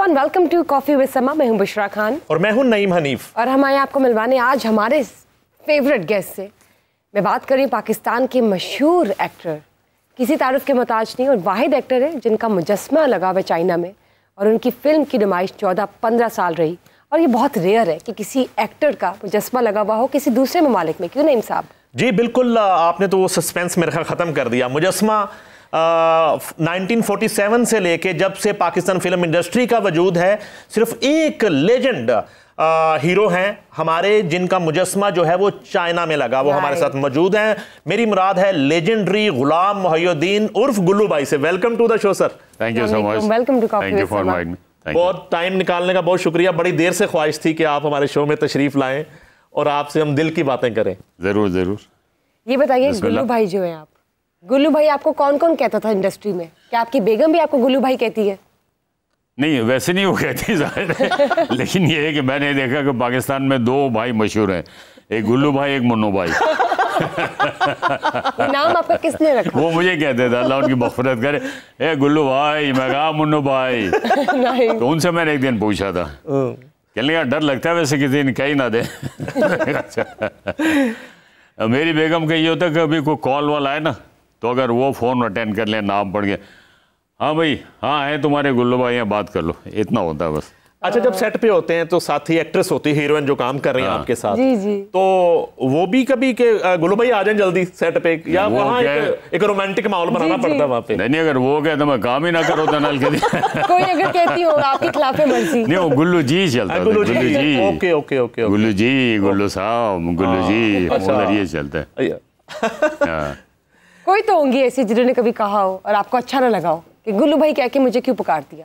Everyone, welcome to coffee with Sama. मैं हूं बुशरा खान और मैं हूं नईम हनीफ और हम आए आपको मिलवाने आज हमारे फेवरेट गेस्ट से। मैं बात कर रही हूं पाकिस्तान के मशहूर एक्टर, किसी तारुफ के मोहताज नहीं और वाहिद एक्टर है जिनका मुजस्मा लगा हुआ है चाइना में और उनकी फिल्म की नुमाइश 14-15 साल रही। और ये बहुत रेयर है कि किसी एक्टर का मुजस्मा लगा हुआ हो किसी दूसरे ममालिक में। क्यों नईम साहब? जी बिल्कुल, आपने तो वो सस्पेंस मेरे ख्याल ख़त्म कर दिया। मुजस्मा 1947 से लेके जब से पाकिस्तान फिल्म इंडस्ट्री का वजूद है, सिर्फ एक लेजेंड हीरो हैं हमारे जिनका मुजस्मा जो है वो चाइना में लगा, वो हमारे साथ मौजूद हैं। मेरी मुराद है लेजेंडरी गुलाम मोहिउद्दीन उर्फ गुल्लू भाई से। Welcome to the show sir. Thank you so much. Welcome to coffee with Sama. बहुत टाइम निकालने का बहुत शुक्रिया। बड़ी देर से ख्वाहिश थी कि आप हमारे शो में तशरीफ लाएं और आपसे हम दिल की बातें करें। जरूर जरूर। ये बताइए, गुल्लू भाई जो है, आप गुल्लू भाई आपको कौन कौन कहता था इंडस्ट्री में? क्या आपकी बेगम भी आपको गुल्लू भाई कहती है? नहीं, वैसे नहीं वो कहती जाहिर है लेकिन ये है कि मैंने देखा कि पाकिस्तान में दो भाई मशहूर हैं, एक गुल्लू भाई एक मुन्नू भाई। नाम आपका किसने रखा? वो मुझे कहते थे, अल्लाह उनकी मग़फ़िरत करे, ए गुल्लू भाई। मैं कहा मुन्नू भाई। तो उनसे मैंने एक दिन पूछा था, कहने का डर लगता है वैसे किसी दिन कहीं ना दे। मेरी बेगम का ये होता है कि अभी कोई कॉल वाला है ना, तो अगर वो फ़ोन अटेंड कर ले, नाम पढ़ के, हाँ भाई हाँ है तुम्हारे गुल्लू भाई, यहाँ बात कर लो, इतना होता है बस। अच्छा, जब सेट पे होते हैं तो साथी एक्ट्रेस होती है, हीरोइन जो काम कर रही है आपके साथ, जी जी, तो वो भी कभी के गुल्लू भाई आ जाए जल्दी सेट पे, या वहाँ एक रोमांटिक माहौल बनाना पड़ता है वहाँ पे? नहीं, अगर वो कहता मैं काम ही ना करो तो नल के कोई अगर कहती हो आपके खिलाफ मर्जी नहीं, वो गुल्लू जी चलता है। गुल्लू जी, ओके ओके ओके, गुल्लू जी, गुल्लू साहब, गुल्लू जी, उधर ये चलता है। कोई तो होंगी ऐसी जिन्होंने कभी कहा हो और आपको अच्छा ना लगा हो कि गुल्लू भाई कह के मुझे क्यों पुकार दिया?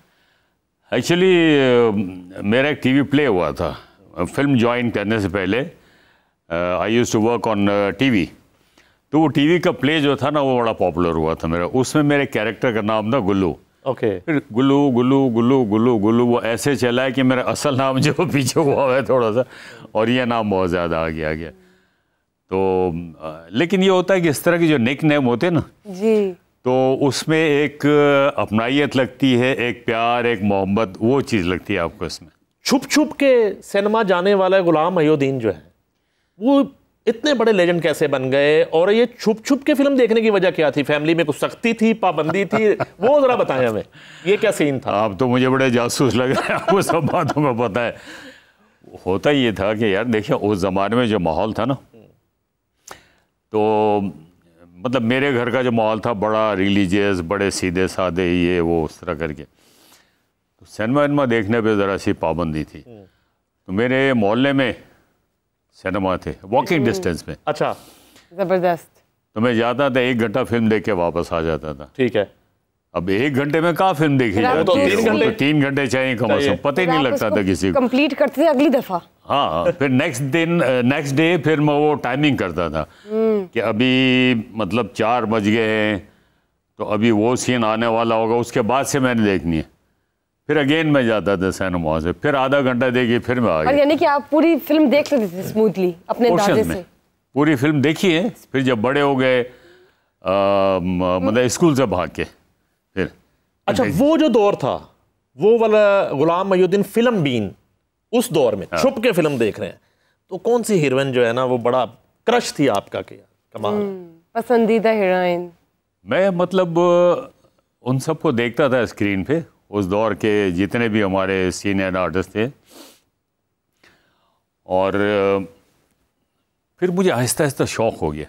एक्चुअली मेरा एक टीवी प्ले हुआ था फिल्म ज्वाइन करने से पहले। I used to work on TV. तो वो टीवी का प्ले जो था ना, वो बड़ा पॉपुलर हुआ था मेरा। उसमें मेरे कैरेक्टर का नाम था गुल्लू। ओके। फिर गुल्लू गुल्लू गुल्लू गुल्लू गुल्लू वो ऐसे चला है कि मेरा असल नाम जो पीछे हुआ है थोड़ा सा, और ये नाम बहुत ज़्यादा आ गया। तो लेकिन ये होता है कि इस तरह के जो निक नेम होते हैं ना जी, तो उसमें एक अपनाइयत लगती है, एक प्यार, एक मोहब्बत, वो चीज़ लगती है आपको इसमें। छुप छुप के सिनेमा जाने वाला गुलाम मोहिउद्दीन जो है, वो इतने बड़े लेजेंड कैसे बन गए? और ये छुप छुप के फिल्म देखने की वजह क्या थी? फैमिली में कुछ सख्ती थी, पाबंदी थी? वो जरा बताएं हमें, ये क्या सीन था? आप तो मुझे बड़े जासूस लग रहे हैं, आपको सब बातों का पता है। होता ये था कि यार देखिए, उस ज़माने में जो माहौल था ना, तो मतलब मेरे घर का जो माहौल था बड़ा रिलीजियस, बड़े सीधे साधे, ये वो उस तरह करके, तो सिनेमा देखने पे ज़रा सी पाबंदी थी। तो मेरे मोहल्ले में सिनेमा थे वॉकिंग डिस्टेंस में। अच्छा, जबरदस्त। तो मैं जाता था, 1 घंटा फिल्म देख के वापस आ जाता था। ठीक है। अब 1 घंटे में कहाँ फिल्म देखी जाती है? तो 3 घंटे चाहिए कम से कम, पता ही नहीं लगता था किसी को। कंप्लीट करते थे अगली दफा। हाँ, फिर नेक्स्ट डे फिर मैं वो टाइमिंग करता था कि अभी मतलब 4 बज गए हैं, तो अभी वो सीन आने वाला होगा, उसके बाद से मैंने देखनी है। फिर अगेन मैं जाता था सिनेमा से, फिर आधा घंटा देखी, फिर मैं आ गया। यानी कि आप पूरी फिल्म देख लेते थे स्मूथली अपने अंदाजे से? पूरी फिल्म देखी है। फिर जब बड़े हो गए, मतलब स्कूल से भाग के फिर। अच्छा, वो जो दौर था, वो वाला गुलाम मोहिउद्दीन फिल्म बीन, उस दौर में छुप के फिल्म देख रहे हैं, तो कौन सी हीरोइन जो है ना वो बड़ा क्रश थी आपका? क्या कमाल पसंदीदा हीरोइन? मैं मतलब उन सबको देखता था स्क्रीन पे, उस दौर के जितने भी हमारे सीनियर आर्टिस्ट थे, और फिर मुझे आहिस्ता आहिस्ता शौक हो गया,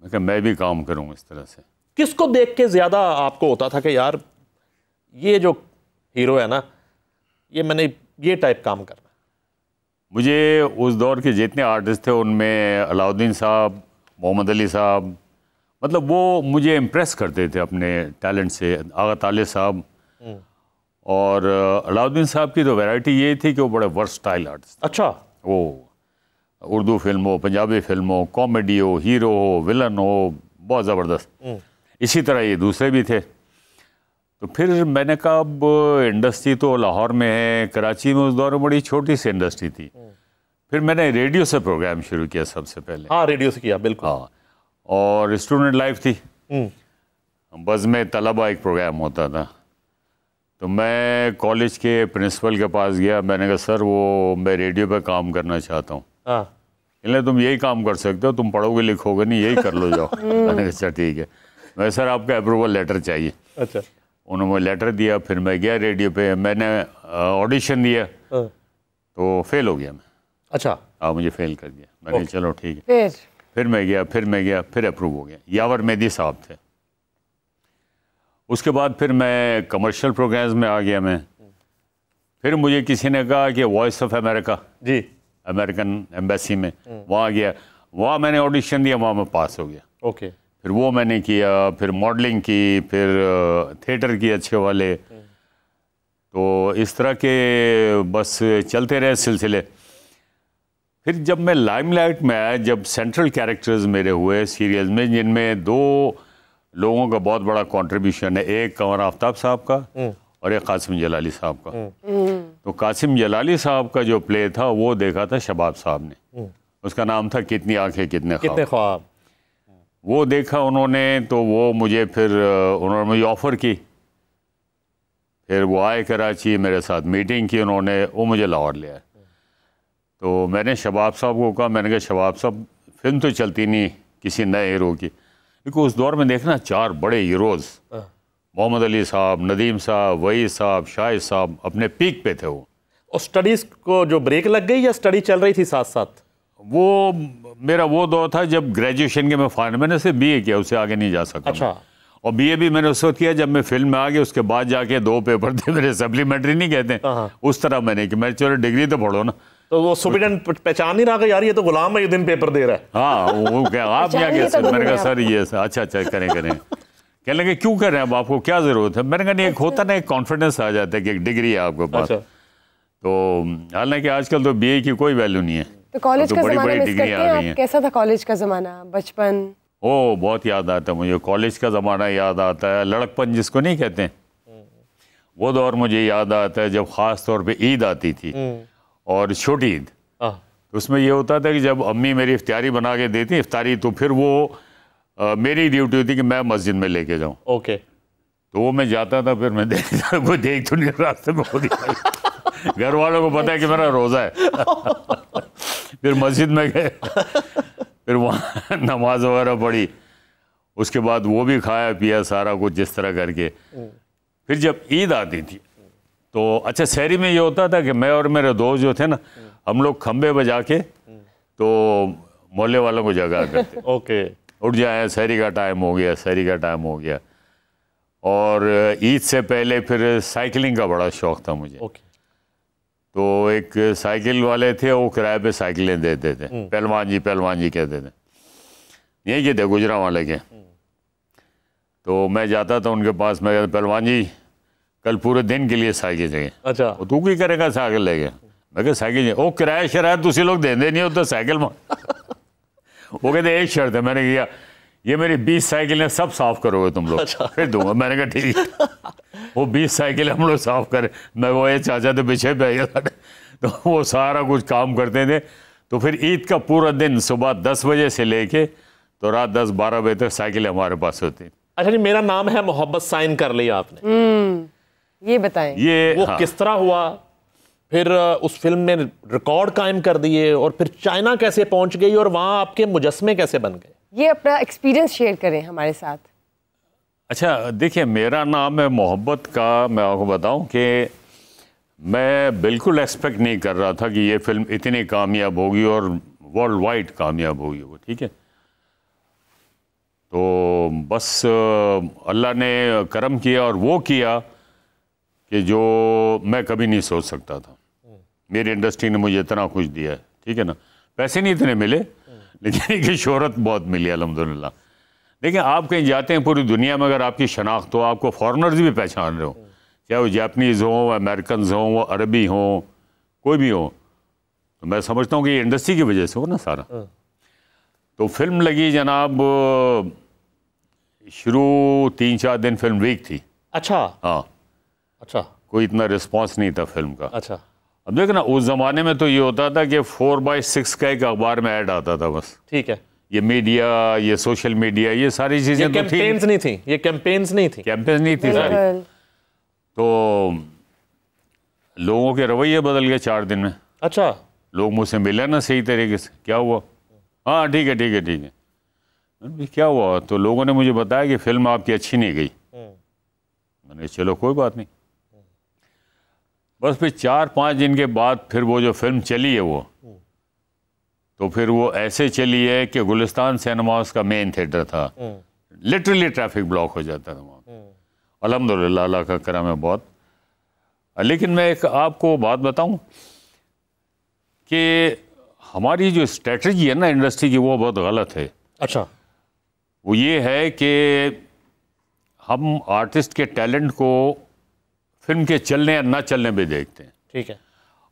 मैं कहा मैं भी काम करूँ इस तरह से। किसको देख के ज्यादा आपको होता था कि यार ये जो हीरो है ना, ये मैंने ये टाइप काम करना? मुझे उस दौर के जितने आर्टिस्ट थे उनमें अलाउद्दीन साहब, मोहम्मद अली साहब, मतलब वो मुझे इम्प्रेस करते थे अपने टैलेंट से। आगा ताले साहब, और अलाउद्दीन साहब की तो वैरायटी ये थी कि वो बड़े वर्सटाइल आर्टिस्ट। अच्छा। वो उर्दू फिल्म हो, पंजाबी फिल्म हो, कॉमेडी हो, हीरो हो, विलन हो, बहुत ज़बरदस्त। इसी तरह ये दूसरे भी थे। तो फिर मैंने कहा अब इंडस्ट्री तो लाहौर में है, कराची में उस दौर में बड़ी छोटी सी इंडस्ट्री थी। फिर मैंने रेडियो से प्रोग्राम शुरू किया सबसे पहले। हाँ, रेडियो से किया, बिल्कुल। हाँ, और स्टूडेंट लाइफ थी, बज़ में तलबा एक प्रोग्राम होता था। तो मैं कॉलेज के प्रिंसिपल के पास गया, मैंने कहा सर वो मैं रेडियो पे काम करना चाहता हूँ। इसलिए तुम यही काम कर सकते हो, तुम पढ़ोगे लिखोगे नहीं, यही कर लो जाओ। मैंने कहा अच्छा ठीक है, मैं सर आपका अप्रूवल लेटर चाहिए। अच्छा। उन्होंने लेटर दिया, फिर मैं गया रेडियो पे, मैंने ऑडिशन दिया तो फेल हो गया मैं। अच्छा। हाँ, मुझे फेल कर दिया। मैंने चलो ठीक है, फिर मैं गया, फिर अप्रूव हो गया। यावर मेहदी साहब थे। उसके बाद फिर मैं कमर्शियल प्रोग्राम्स में आ गया मैं। फिर मुझे किसी ने कहा कि वॉइस ऑफ अमेरिका, जी, अमेरिकन एम्बेसी में, वहाँ गया, वहाँ मैंने ऑडिशन दिया, वहाँ मैं पास हो गया। ओके। फिर वो मैंने किया, फिर मॉडलिंग की, फिर थिएटर की अच्छे वाले, तो इस तरह के बस चलते रहे सिलसिले। फिर जब मैं लाइमलाइट में आया, जब सेंट्रल कैरेक्टर्स मेरे हुए सीरियल्स में, जिनमें 2 लोगों का बहुत बड़ा कंट्रीब्यूशन है, एक कंवर आफ्ताब साहब का और एक कासिम जलाली साहब का। तो कासिम जलाली साहब का जो प्ले था वो देखा था शबाब साहब ने, उसका नाम था कितनी आंखें कितने ख्वाब। वो देखा उन्होंने, तो वो मुझे फिर उन्होंने मुझे ऑफ़र की। फिर वो आए कराची, मेरे साथ मीटिंग की उन्होंने, वो मुझे लाहौर ले आए। तो मैंने शबाब साहब को कहा, मैंने कहा शबाब साहब फिल्म तो चलती नहीं किसी नए हीरो की, क्योंकि उस दौर में देखना 4 बड़े हीरोज़, मोहम्मद अली साहब, नदीम साहब, वही साहब, शाहिद साहब अपने पीक पे थे वो। और स्टडीज़ को जो ब्रेक लग गई या स्टडी चल रही थी साथ साथ? वो मेरा वो दौर था जब ग्रेजुएशन के मैंने सिर्फ BA किया, उससे आगे नहीं जा सका। अच्छा। और BA भी मैंने उस वक्त किया जब मैं फिल्म में आ गया, उसके बाद जाके 2 पेपर थे मेरे, सप्लीमेंट्री नहीं कहते, उस तरह मैंने कि मैं चलो डिग्री तो पढ़ो ना। तो वो सुप्रीडेंट पहचान नहीं रहा कि यार ये तो गुलाम है, ये दिन पेपर दे रहा है। हाँ, वो क्या आप क्या कह सकते? मैंने कहा सर ये अच्छा करें। कहने लगे क्यों कर रहे हैं, अब आपको क्या ज़रूरत है? मैंने कहा नहीं, एक होता ना, एक कॉन्फिडेंस आ जाता है कि एक डिग्री है आपके पास। तो हालांकि आजकल तो BA की कोई वैल्यू नहीं है। तो कॉलेज का ज़माना मिस करते हैं आप? कैसा था कॉलेज का ज़माना, बचपन? ओ बहुत याद आता है मुझे, कॉलेज का ज़माना याद आता है, लड़कपन जिसको नहीं कहते, वो दौर मुझे याद आता है जब ख़ास तौर पे ईद आती थी और छोटी ईद। उसमें ये होता था कि जब अम्मी मेरी इफ्तारी बना के देती इफ्तारी, तो फिर वो मेरी ड्यूटी होती कि मैं मस्जिद में लेके जाऊँ। ओके। तो वो मैं जाता था, फिर मैं देखता कोई देख तो नहीं रास्ते में, खुद घर वालों को पता है कि मेरा रोज़ा है। फिर मस्जिद में गए, फिर वहाँ नमाज वगैरह पढ़ी, उसके बाद वो भी खाया पिया सारा कुछ जिस तरह करके। फिर जब ईद आती थी तो अच्छा, शहरी में ये होता था कि मैं और मेरे दोस्त जो थे ना, हम लोग खंबे बजा के तो मोहल्ले वालों को जगा करते। ओके। उठ जाए, शहरी का टाइम हो गया। और ईद से पहले फिर साइकिलिंग का बड़ा शौक़ था मुझे। तो एक साइकिल वाले थे, वो किराए पे साइकिलें देते थे, पहलवान जी कहते थे, यही के थे गुजरांवाले के। तो मैं जाता था उनके पास, मैं कहता पहलवान जी कल पूरे दिन के लिए साइकिल चाहिए। अच्छा। तू की करेगा साइकिल लेके? मैं कहा साइकिल चाहिए। ओ किराया शराया तुसी लोग देंदे नहीं हो तो साइकिल में। वो कहते एक शर्त है। मैंने कहा ये मेरी 20 साइकिलें सब साफ करोगे तुम लोग? अच्छा। फिर दूंगा। मैंने कहा ठीक है। वो 20 साइकिलें हम लोग साफ करें। मैं वो ये चाचा तो पीछे पे गया, तो वो सारा कुछ काम करते थे। तो फिर ईद का पूरा दिन सुबह 10 बजे से लेके तो रात 10-12 बजे तक साइकिलें हमारे पास होती। अच्छा जी, मेरा नाम है मोहब्बत साइन कर लिया आपने, ये बताएं। ये वो किस तरह हुआ? फिर उस फिल्म में रिकॉर्ड कायम कर दिए और फिर चाइना कैसे पहुंच गई और वहां आपके मुजस्मे कैसे बन गए? ये अपना एक्सपीरियंस शेयर करें हमारे साथ। अच्छा देखिए, मेरा नाम है मोहब्बत का, मैं आपको बताऊं कि मैं बिल्कुल एक्सपेक्ट नहीं कर रहा था कि ये फिल्म इतनी कामयाब होगी और वर्ल्ड वाइड कामयाब होगी वो, ठीक है। तो बस अल्लाह ने करम किया और वो किया कि जो मैं कभी नहीं सोच सकता था। मेरी इंडस्ट्री ने मुझे इतना कुछ दिया है, ठीक है ना। पैसे नहीं इतने मिले, लेकिन कि शोहरत बहुत मिली अल्हम्दुलिल्लाह। देखिए, आप कहीं जाते हैं पूरी दुनिया में, अगर आपकी शनाख्त हो, आपको फॉरेनर्स भी पहचान रहे हो, चाहे वो जापानीज़ हों, अमेरिकन हों, वो अरबी हों, कोई भी हो, तो मैं समझता हूँ कि ये इंडस्ट्री की वजह से हो ना सारा। तो फिल्म लगी जनाब, शुरू 3-4 दिन फिल्म वीक थी। अच्छा। हाँ। अच्छा। कोई इतना रिस्पॉन्स नहीं था फिल्म का। अच्छा। अब देखो ना, उस ज़माने में तो ये होता था कि 4/6 का एक अखबार में ऐड आता था बस, ठीक है। ये मीडिया, ये सोशल मीडिया, ये सारी चीज़ें तो कैंपेन्स नहीं थी, ये कैंपेन्स नहीं थी, कैंपेन्स नहीं थी सारी। तो लोगों के रवैये बदल गए 4 दिन में। अच्छा, लोग मुझसे मिले ना सही तरीके से, क्या हुआ, हाँ ठीक है ठीक है ठीक है, मैंने क्या हुआ, तो लोगों ने मुझे बताया कि फिल्म आपकी अच्छी नहीं गई। मैंने चलो कोई बात नहीं। बस फिर 4-5 दिन के बाद फिर वो जो फिल्म चली है वो, तो फिर वो ऐसे चली है कि गुलिस्तान सिनेमा उसका मेन थिएटर था, लिटरली ट्रैफिक ब्लॉक हो जाता था वहाँ। अल्हम्दुलिल्लाह अल्लाह का करम है बहुत। लेकिन मैं एक आपको बात बताऊं कि हमारी जो स्ट्रेटजी है ना इंडस्ट्री की, वो बहुत गलत है। अच्छा, वो ये है कि हम आर्टिस्ट के टैलेंट को फिल्म के चलने या ना चलने पे देखते हैं। ठीक है,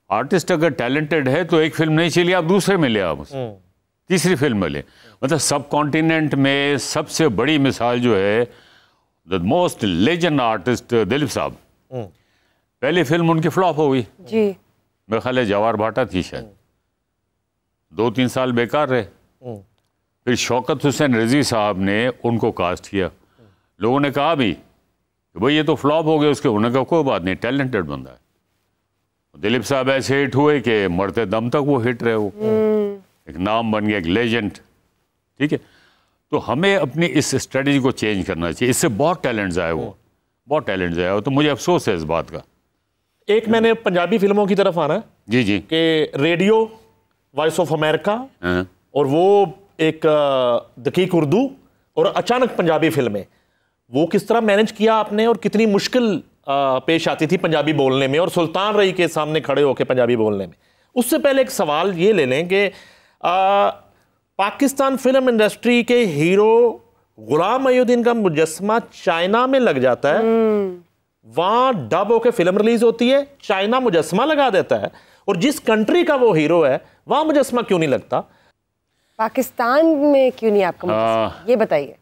आर्टिस्ट अगर टैलेंटेड है तो एक फिल्म नहीं चली, आप दूसरे में ले, आप तीसरी फिल्म में ले। मतलब सब कॉन्टिनेंट में सबसे बड़ी मिसाल जो है, the most legend artist Dilip साहब, पहली फिल्म उनकी फ्लॉप हो गई जी। मेरे ख्याल है जवाहर भाटा थी शायद, 2-3 साल बेकार रहे। फिर शौकत हुसैन रजी साहब ने उनको कास्ट किया। लोगों ने कहा भी कि भाई ये तो फ्लॉप हो गए उसके, उन्होंने कहा कोई बात नहीं, टैलेंटेड बंदा है। दिलीप साहब ऐसे हिट हुए कि मरते दम तक वो हिट रहे, वो एक नाम बन गया, एक लेजेंड। ठीक है, तो हमें अपनी इस स्ट्रेटजी को चेंज करना चाहिए। इससे बहुत टैलेंट्स आए, वो बहुत टैलेंट्स आए, तो मुझे अफसोस है इस बात का। एक मैंने पंजाबी फिल्मों की तरफ आना है जी जी, कि रेडियो, वॉइस ऑफ अमेरिका, और वो एक दकीक उर्दू और अचानक पंजाबी फिल्में, वो किस तरह मैनेज किया आपने और कितनी मुश्किल पेश आती थी पंजाबी बोलने में और सुल्तान रई के सामने खड़े होकर पंजाबी बोलने में? उससे पहले एक सवाल ये ले लें कि पाकिस्तान फिल्म इंडस्ट्री के हीरो गुलाम मोहिउद्दीन का मुजस्समा चाइना में लग जाता है, वहां डब होकर फिल्म रिलीज होती है, चाइना मुजस्समा लगा देता है, और जिस कंट्री का वो हीरो है वहां मुजस्समा क्यों नहीं लगता? पाकिस्तान में क्यों नहीं आपका मुजस्समा, ये बताइए।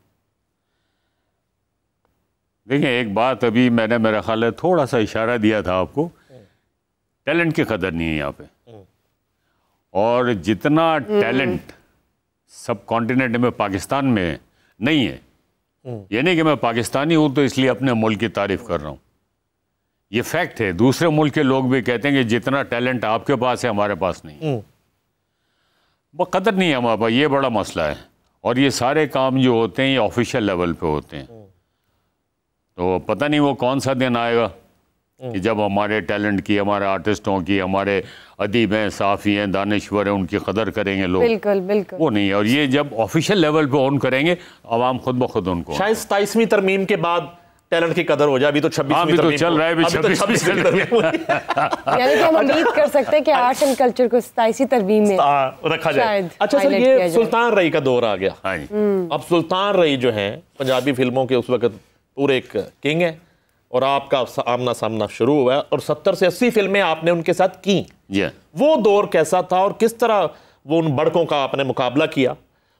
देखिए एक बात अभी मैंने मेरा ख्याल है थोड़ा सा इशारा दिया था आपको, टैलेंट की कदर नहीं है यहाँ पे। और जितना टैलेंट सब कॉन्टिनेंट में पाकिस्तान में नहीं है, ये नहीं कि मैं पाकिस्तानी हूँ तो इसलिए अपने मुल्क की तारीफ कर रहा हूँ, ये फैक्ट है। दूसरे मुल्क के लोग भी कहते हैं कि जितना टैलेंट आपके पास है हमारे पास नहीं, वो कदर नहीं है हमारे पास, ये बड़ा मसला है। और ये सारे काम जो होते हैं ये ऑफिशियल लेवल पे होते हैं, तो पता नहीं वो कौन सा दिन आएगा कि जब हमारे टैलेंट की, हमारे आर्टिस्टों की, हमारे अदीब हैं, साफ़ी हैं, दानिश्वर हैं, उनकी कदर करेंगे लोग। बिल्कुल बिल्कुल, वो नहीं है। और ये जब ऑफिशियल लेवल पे ऑन करेंगे आवाम खुद ब खुद उनको, शायद 27वीं तरमीम के बाद टैलेंट की कदर हो जाए। अभी तो 26वीं तो चल रहा है, अभी 26वीं तरमीम यानी कि हम उम्मीद कर सकते हैं कि आर्ट एंड कल्चर को 27वीं तरमीम में रखा जाए। अच्छा सर, ये सुल्तान रई का दौर आ गया। अब सुल्तान रई जो है पंजाबी फिल्मों के उस वक्त पूरे एक किंग है, और आपका आमना सामना शुरू हुआ है और 70 से 80 फिल्में आपने उनके साथ की। वो दौर कैसा था और किस तरह वो उन बड़कों का आपने मुकाबला किया?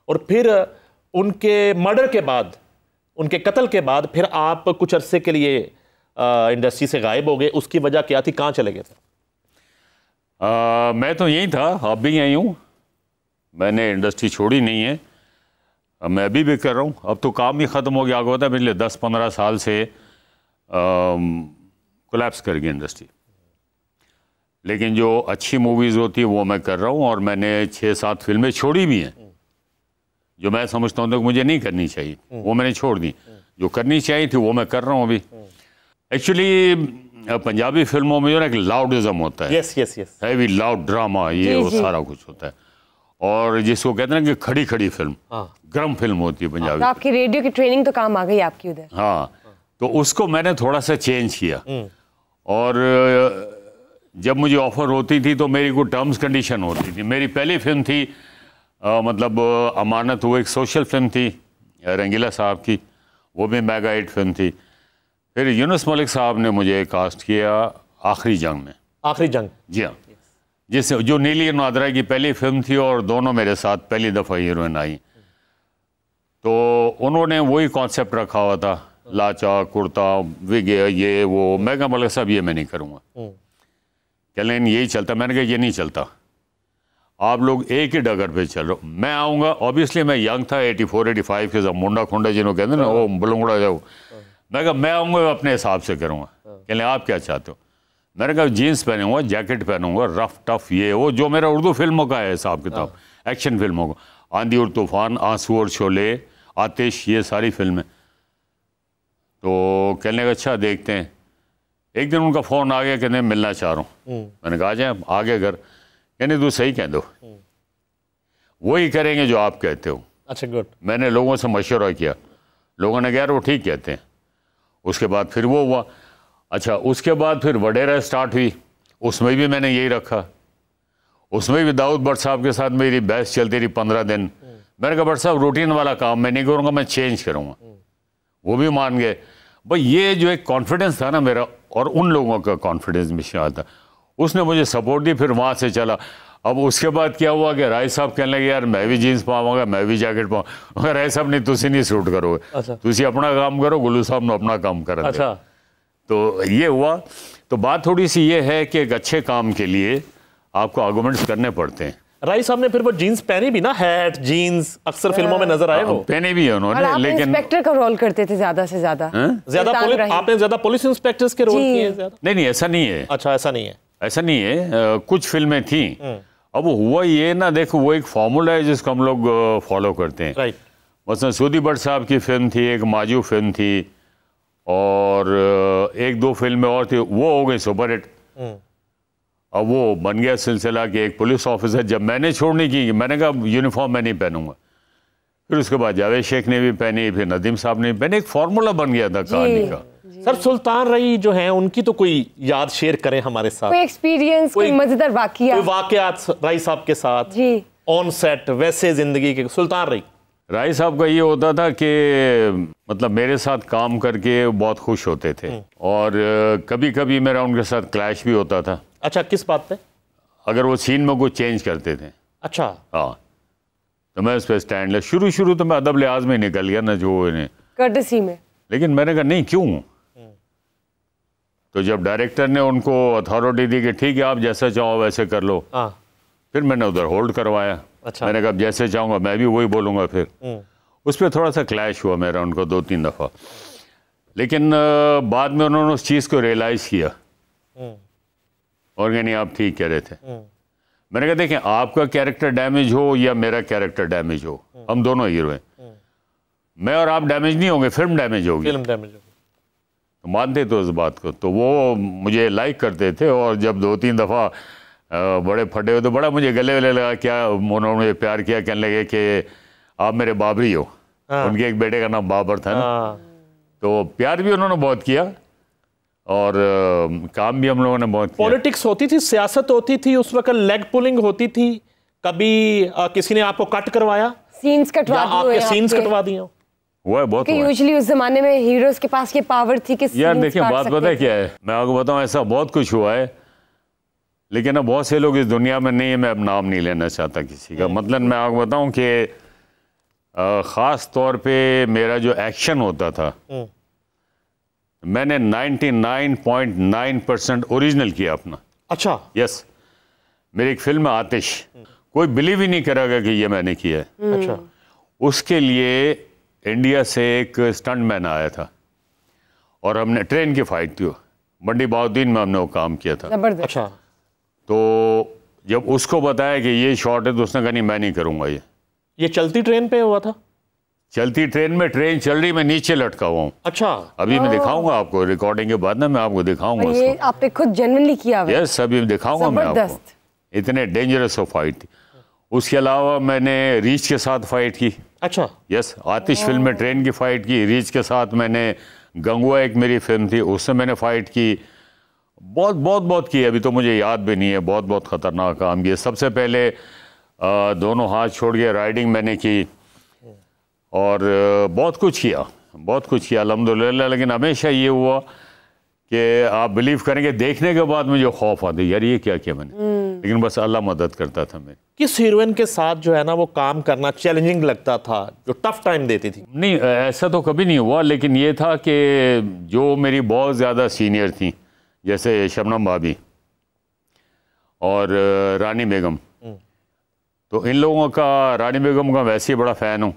और फिर उनके मर्डर के बाद, उनके कत्ल के बाद फिर आप कुछ अरसे के लिए इंडस्ट्री से गायब हो गए, उसकी वजह क्या थी, कहाँ चले गए थे? मैं तो यहीं था, आप भी यहीं हूँ, मैंने इंडस्ट्री छोड़ी नहीं है, मैं अभी भी कर रहा हूँ। अब तो काम ही ख़त्म हो गया, आगे होता है पिछले 10-15 साल से कोलैप्स कर गई इंडस्ट्री। लेकिन जो अच्छी मूवीज़ होती है वो मैं कर रहा हूँ, और मैंने 6-7 फिल्में छोड़ी भी हैं जो मैं समझता हूँ तो मुझे नहीं करनी चाहिए, वो मैंने छोड़ दी। जो करनी चाहिए थी वो मैं कर रहा हूँ अभी। एक्चुअली पंजाबी फिल्मों में जो ना एक लाउडिज्म होता है, हैवी लाउड ड्रामा, ये वो सारा कुछ होता है, और जिसको कहते हैं ना कि खड़ी खड़ी फिल्म, गर्म फिल्म होती है पंजाबी। तो आपकी रेडियो की ट्रेनिंग तो काम आ गई आपकी उधर। हाँ, तो उसको मैंने थोड़ा सा चेंज किया, और जब मुझे ऑफर होती थी तो मेरी कोई टर्म्स कंडीशन होती थी। मेरी पहली फिल्म थी मतलब अमानत, वो एक सोशल फिल्म थी रंगीला साहब की, वो भी मेगा हिट फिल्म थी। फिर यूनुस मलिक साहब ने मुझे कास्ट किया आखिरी जंग में। आखिरी जंग, जी हाँ, जिससे जो नीली नादरा की पहली फिल्म थी, और दोनों मेरे साथ पहली दफ़ा हीरोइन आई, तो उन्होंने वही कॉन्सेप्ट रखा हुआ था, लाचा कुर्ता विग ये वो। मैं कहा मलिक साहब ये मैं नहीं करूँगा, कह लें यही चलता। मैंने कहा ये नहीं चलता, आप लोग एक ही डगर पे चल रहे हो, मैं आऊँगा। ऑब्वियसली मैं यंग था, 84-85 के, सब मुंडा खुंडा जिन्होंने कहते हैं ना, वो बलूंगड़ा जाओ। मैं कहा मैं आऊँगा अपने हिसाब से करूँगा, कहने आप क्या चाहते हो? मैंने कहा जीन्स पहनूंगा, जैकेट पहनूंगा, रफ टफ ये वो जो मेरा उर्दू फिल्मों का है हिसाब किताब, एक्शन फिल्मों का, आंधी और तूफान, आंसू और शोले, आतिश, ये सारी फिल्में। तो कहने का अच्छा देखते हैं। एक दिन उनका फ़ोन आ गया, कहने मिलना चाह रहा हूँ। मैंने कहा जाए आगे घर। कहने तू सही कह दो, वही करेंगे जो आप कहते हो। अच्छा गुड। मैंने लोगों से मशवरा किया, लोगों ने कहा यार वो ठीक कहते हैं। उसके बाद फिर वो हुआ। अच्छा उसके बाद फिर वडेरा स्टार्ट हुई, उसमें भी मैंने यही रखा। उसमें भी दाऊद भट्ट साहब के साथ मेरी बहस चलती रही 15 दिन। मैंने कहा भट्ट साहब रूटीन वाला काम मैं नहीं करूँगा, मैं चेंज करूँगा। वो भी मान गए। भाई ये जो एक कॉन्फिडेंस था ना मेरा और उन लोगों का कॉन्फिडेंस में शायद था, उसने मुझे सपोर्ट दी। फिर वहाँ से चला। अब उसके बाद क्या हुआ कि राय साहब कहने लगे यार मैं भी जीन्स पावांगा, मैं भी जैकेट पाऊंगा। राय साहब नहीं तुसी नहीं सूट करोगे, अच्छा। तुसी अपना काम करो, गुल्लू साहब ने अपना काम करें। अच्छा। तो ये हुआ। तो बात थोड़ी सी ये है कि एक अच्छे काम के लिए आपको आर्गुमेंट्स करने पड़ते हैं। राय साहब ने फिर वो जीन्स पहनी भी ना, हैट जीन्स अक्सर फिल्मों में नजर आए वो। पहने भी है और उन्होंने, आप लेकिन इंस्पेक्टर का रोल करते थे ज्यादा से ज्यादा। आपने ज्यादा पुलिस इंस्पेक्टर्स के रोल जी। किए ज्यादा। नहीं ऐसा नहीं है। अच्छा ऐसा नहीं है। ऐसा नहीं है। कुछ फिल्में थी। अब हुआ ये ना, देखो वो एक फॉर्मूला है जिसको हम लोग फॉलो करते हैं। राइट। मसलन सूदी भट्ट साहब की फिल्म थी, एक माजू फिल्म थी, और एक दो फिल्में और थी, वो हो गई सुपरहिट। अब वो बन गया सिलसिला कि एक पुलिस ऑफिसर, जब मैंने छोड़ने की, मैंने कहा यूनिफॉर्म मैं नहीं पहनूंगा। फिर उसके बाद जावेद शेख ने भी पहनी, फिर नदीम साहब ने भी पहनी। एक फार्मूला बन गया था कहानी का। सर सुल्तान रई जो हैं उनकी तो कोई याद शेयर करें हमारे साथ, कोई एक्सपीरियंस, कोई मजेदार वाकया, कोई वाकयात राई साहब के साथ जी ऑन सेट, वैसे जिंदगी के। सुल्तान रई राय साहब का ये होता था कि मतलब मेरे साथ काम करके बहुत खुश होते थे, और कभी कभी मेरा उनके साथ क्लैश भी होता था। अच्छा किस बात पे? अगर वो सीन में कुछ चेंज करते थे। अच्छा। हाँ, तो मैं उस पर स्टैंड लिया। शुरू तो मैं अदब लिहाज में निकल गया ना, जो इन्हें कर्टसी में। लेकिन मैंने कहा नहीं क्यों। तो जब डायरेक्टर ने उनको अथॉरिटी दी कि ठीक है आप जैसा चाहो वैसे कर लो, फिर मैंने उधर होल्ड करवाया। अच्छा। मैंने कहा जैसे चाहूँगा मैं भी वही बोलूँगा। फिर उस पर थोड़ा सा क्लैश हुआ मेरा उनको 2-3 दफ़ा, लेकिन बाद में उन्होंने उस चीज़ को रियलाइज़ किया और नहीं आप ठीक कह रहे थे। मैंने कहा देखें आपका कैरेक्टर डैमेज हो या मेरा कैरेक्टर डैमेज हो, हम दोनों हीरो हैं। मैं और आप डैमेज नहीं होंगे, फिल्म डैमेज होगी। फिल्म डैमेज होगी। तो मानते थे उस बात को, तो वो मुझे लाइक करते थे। और जब 2-3 दफ़ा बड़े फटे हुए तो बड़ा मुझे गले वले लगा, क्या उन्होंने मुझे प्यार किया, कहने लगे कि आप मेरे बाबरी हो। उनके एक बेटे का नाम बाबर था ना, तो प्यार भी उन्होंने बहुत किया और काम भी हम लोगों ने बहुत किया। पॉलिटिक्स होती थी, सियासत होती थी उस वक्त, लेग पुलिंग होती थी। कभी किसी ने आपको कट करवाया, सीन्स कटवा दिए, आपके सीन्स कटवा दिए? हुआ है बहुत। यूजुअली उस जमाने में हीरोज के पास ये पावर थी कि यार देखिए बात पता है क्या है, मैं आपको बताऊं ऐसा बहुत कुछ हुआ है, लेकिन अब बहुत से लोग इस दुनिया में नहीं है। मैं अब नाम नहीं लेना चाहता किसी का। मतलब मैं आपको बताऊं कि ख़ास तौर पे मेरा जो एक्शन होता था, मैंने 99.9% ओरिजिनल किया अपना। अच्छा। यस, मेरी एक फिल्म है आतिश, कोई बिलीव ही नहीं करेगा कि ये मैंने किया है। अच्छा। उसके लिए इंडिया से एक स्टंट मैन आया था और हमने ट्रेन की फाइट थी, मंडी बाउद्दीन में हमने वो काम किया था। जबरदस्त। अच्छा। तो जब उसको बताया कि ये शॉट है तो उसने कहा नहीं मैं नहीं करूँगा। ये चलती ट्रेन पे हुआ था? चलती ट्रेन में, ट्रेन चल रही, मैं नीचे लटका हुआ हूँ। अच्छा। अभी मैं दिखाऊंगा आपको रिकॉर्डिंग के बाद ना, मैं आपको दिखाऊंगा ये आपने खुद जेन्युइनली किया हुआ है? यस, अभी दिखाऊंगा मैं आपको। इतने डेंजरस फाइट थी। उसके अलावा मैंने रीच के साथ फाइट की। अच्छा। यस, आतिश फिल्म में ट्रेन की फाइट की। रीच के साथ मैंने गंगुआ एक मेरी फिल्म थी, उससे मैंने फाइट की। बहुत की, अभी तो मुझे याद भी नहीं है। बहुत खतरनाक काम किया। सबसे पहले दोनों हाथ छोड़ के राइडिंग मैंने की और बहुत कुछ किया अल्हम्दुलिल्लाह। लेकिन हमेशा ये हुआ कि आप बिलीव करेंगे, देखने के बाद मुझे खौफ आता यार ये क्या किया मैंने, लेकिन बस अल्लाह मदद करता था मेरी। किस हीरोइन के साथ जो है ना वो काम करना चैलेंजिंग लगता था, जो टफ टाइम देती थी? नहीं ऐसा तो कभी नहीं हुआ, लेकिन ये था कि जो मेरी बहुत ज़्यादा सीनियर थी, जैसे शबनम भाभी और रानी बेगम, तो इन लोगों का, रानी बेगम का वैसे ही बड़ा फ़ैन हूँ,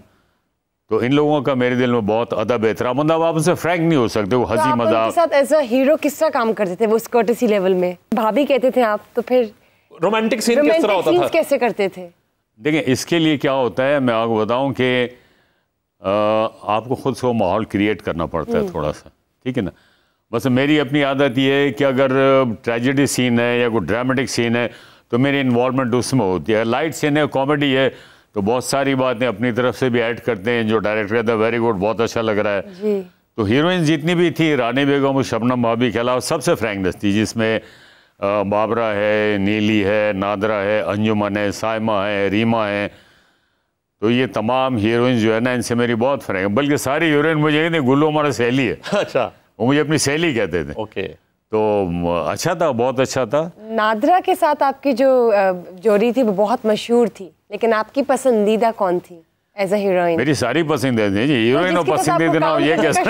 तो इन लोगों का मेरे दिल में बहुत अदब एहतराम, मतलब आप उनसे फ्रैंक नहीं हो सकते, वो हंसी तो मजाक। आप उनके साथ एज अ हीरो किस तरह काम करते थे, वो स्कर्टसी लेवल में भाभी कहते थे आप, तो फिर रोमांटिक सीन किस तरह होता था? कैसे करते थे? देखिए इसके लिए क्या होता है, मैं आपको बताऊं कि आपको खुद से वो माहौल क्रिएट करना पड़ता है थोड़ा सा, ठीक है ना। बस मेरी अपनी आदत ये है कि अगर ट्रेजेडी सीन है या कोई ड्रामेटिक सीन है तो मेरी इन्वॉल्वमेंट उसमें होती है। लाइट सीन है, कॉमेडी है, तो बहुत सारी बातें अपनी तरफ से भी ऐड करते हैं, जो डायरेक्टर कहता है वेरी गुड, बहुत अच्छा लग रहा है जी। तो हीरोइन जितनी भी थी, रानी बेगम, शबनम भाभी के अलावा सबसे फ्रैंकनेस थी, जिसमें बाबरा है, नीली है, नादरा है, अंजुमन है, साइमा है, रीमा है, तो ये तमाम हीरोइन जो है ना, इनसे मेरी बहुत फ्रैंक है। बल्कि सारी हीरोइन मुझे कहते गुल्लू हमारा सहेली है। अच्छा, वो मुझे अपनी सहेली कहते थे। ओके। तो अच्छा था, बहुत अच्छा था। नादरा के साथ आपकी जो जोड़ी थी वो बहुत मशहूर थी, लेकिन आपकी पसंदीदा कौन थी एज अ हीरोइन? मेरी सारी पसंदीदा थी जी, हीरोइन और पसंदीदा ना, ये कैसे?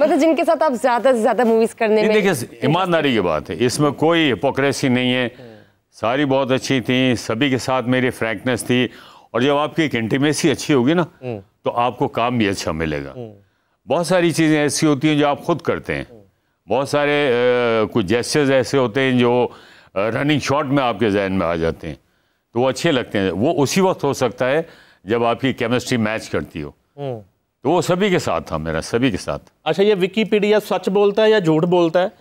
मतलब जिनके साथ आप ज्यादा से ज्यादा मूवीज करने में। देखिए ईमानदारी की बात है, इसमें कोई हिपोक्रेसी नहीं है, सारी बहुत अच्छी थी, सभी के साथ मेरी फ्रैंकनेस थी। और जब आपकी एक इंटीमेसी अच्छी होगी ना तो आपको काम भी अच्छा मिलेगा। बहुत सारी चीज़ें ऐसी होती हैं जो आप खुद करते हैं, बहुत सारे कुछ जेस्चर्स ऐसे होते हैं जो रनिंग शॉट में आपके जहन में आ जाते हैं, तो वो अच्छे लगते हैं। वो उसी वक्त हो सकता है जब आपकी केमिस्ट्री मैच करती हो। तो वो सभी के साथ था मेरा, सभी के साथ। अच्छा, ये विकीपीडिया सच बोलता है या झूठ बोलता है?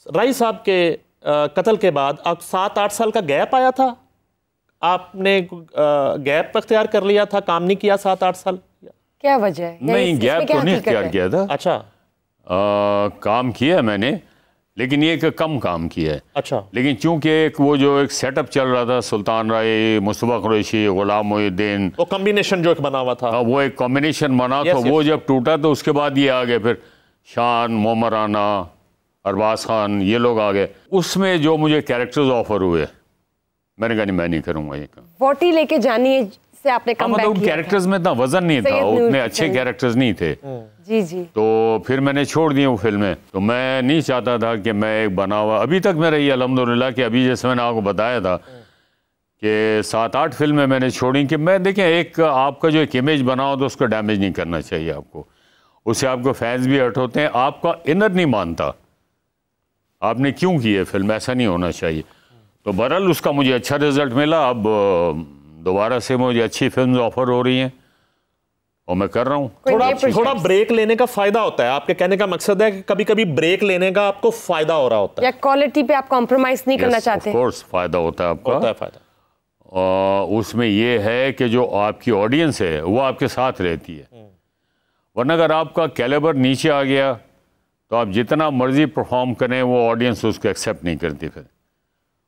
राय साहब के कत्ल के बाद आप 7-8 साल का गैप आया था, आपने गैप अख्तियार कर लिया था, काम नहीं किया 7-8 साल? क्या वजह है? नहीं, गैप तो नहीं अख्तियार किया था। अच्छा। काम किया मैंने, लेकिन ये कम काम किया है। अच्छा। लेकिन चूंकि एक वो जो एक सेटअप चल रहा था, सुल्तान राय, मुस्तफा कुरैशी, गुलाम मोहिउद्दीन, वो कॉम्बिनेशन जो एक बना हुआ था, वो एक कॉम्बिनेशन बना, तो वो जब टूटा तो उसके बाद ये आ गए फिर शान, मोमर राना, अरबाज खान, ये लोग आ गए। उसमें जो मुझे कैरेक्टर्स ऑफर हुए, मैंने कहा नहीं, मैं नहीं करूँगा ये काम। 40 लेके जानिए से आपने कम बैक किया। कैरेक्टर्स में इतना वजन नहीं था, उतने अच्छे कैरेक्टर्स नहीं थे। जी जी। तो फिर मैंने छोड़ दी वो फिल्में। तो मैं नहीं चाहता था कि मैं एक बना हुआ, अभी तक मेरा ये अल्हम्दुलिल्लाह कि अभी जैसे मैंने आपको बताया था कि 7-8 फिल्में मैंने छोड़ी कि मैं, देखें, एक आपका जो एक इमेज बना हो तो उसको डैमेज नहीं करना चाहिए आपको, उससे आपको फैंस भी हर्ट होते हैं, आपका इनर नहीं मानता आपने क्यों की है फिल्म, ऐसा नहीं होना चाहिए। तो बहरहाल उसका मुझे अच्छा रिजल्ट मिला। अब दोबारा से मुझे अच्छी फिल्म ऑफर हो रही हैं और मैं कर रहा हूँ। थोड़ा ब्रेक लेने का फायदा होता है, आपके कहने का मकसद है कि कभी कभी ब्रेक लेने का आपको फायदा हो रहा होता है, या क्वालिटी पे आप कॉम्प्रोमाइज नहीं करना चाहते? ऑफ कोर्स फायदा होता है आपका, होता है फायदा। उसमें ये है कि जो आपकी ऑडियंस है वो आपके साथ रहती है, वरना अगर आपका कैलिबर नीचे आ गया तो आप जितना मर्जी परफॉर्म करें वो ऑडियंस उसको एक्सेप्ट नहीं करती, फिर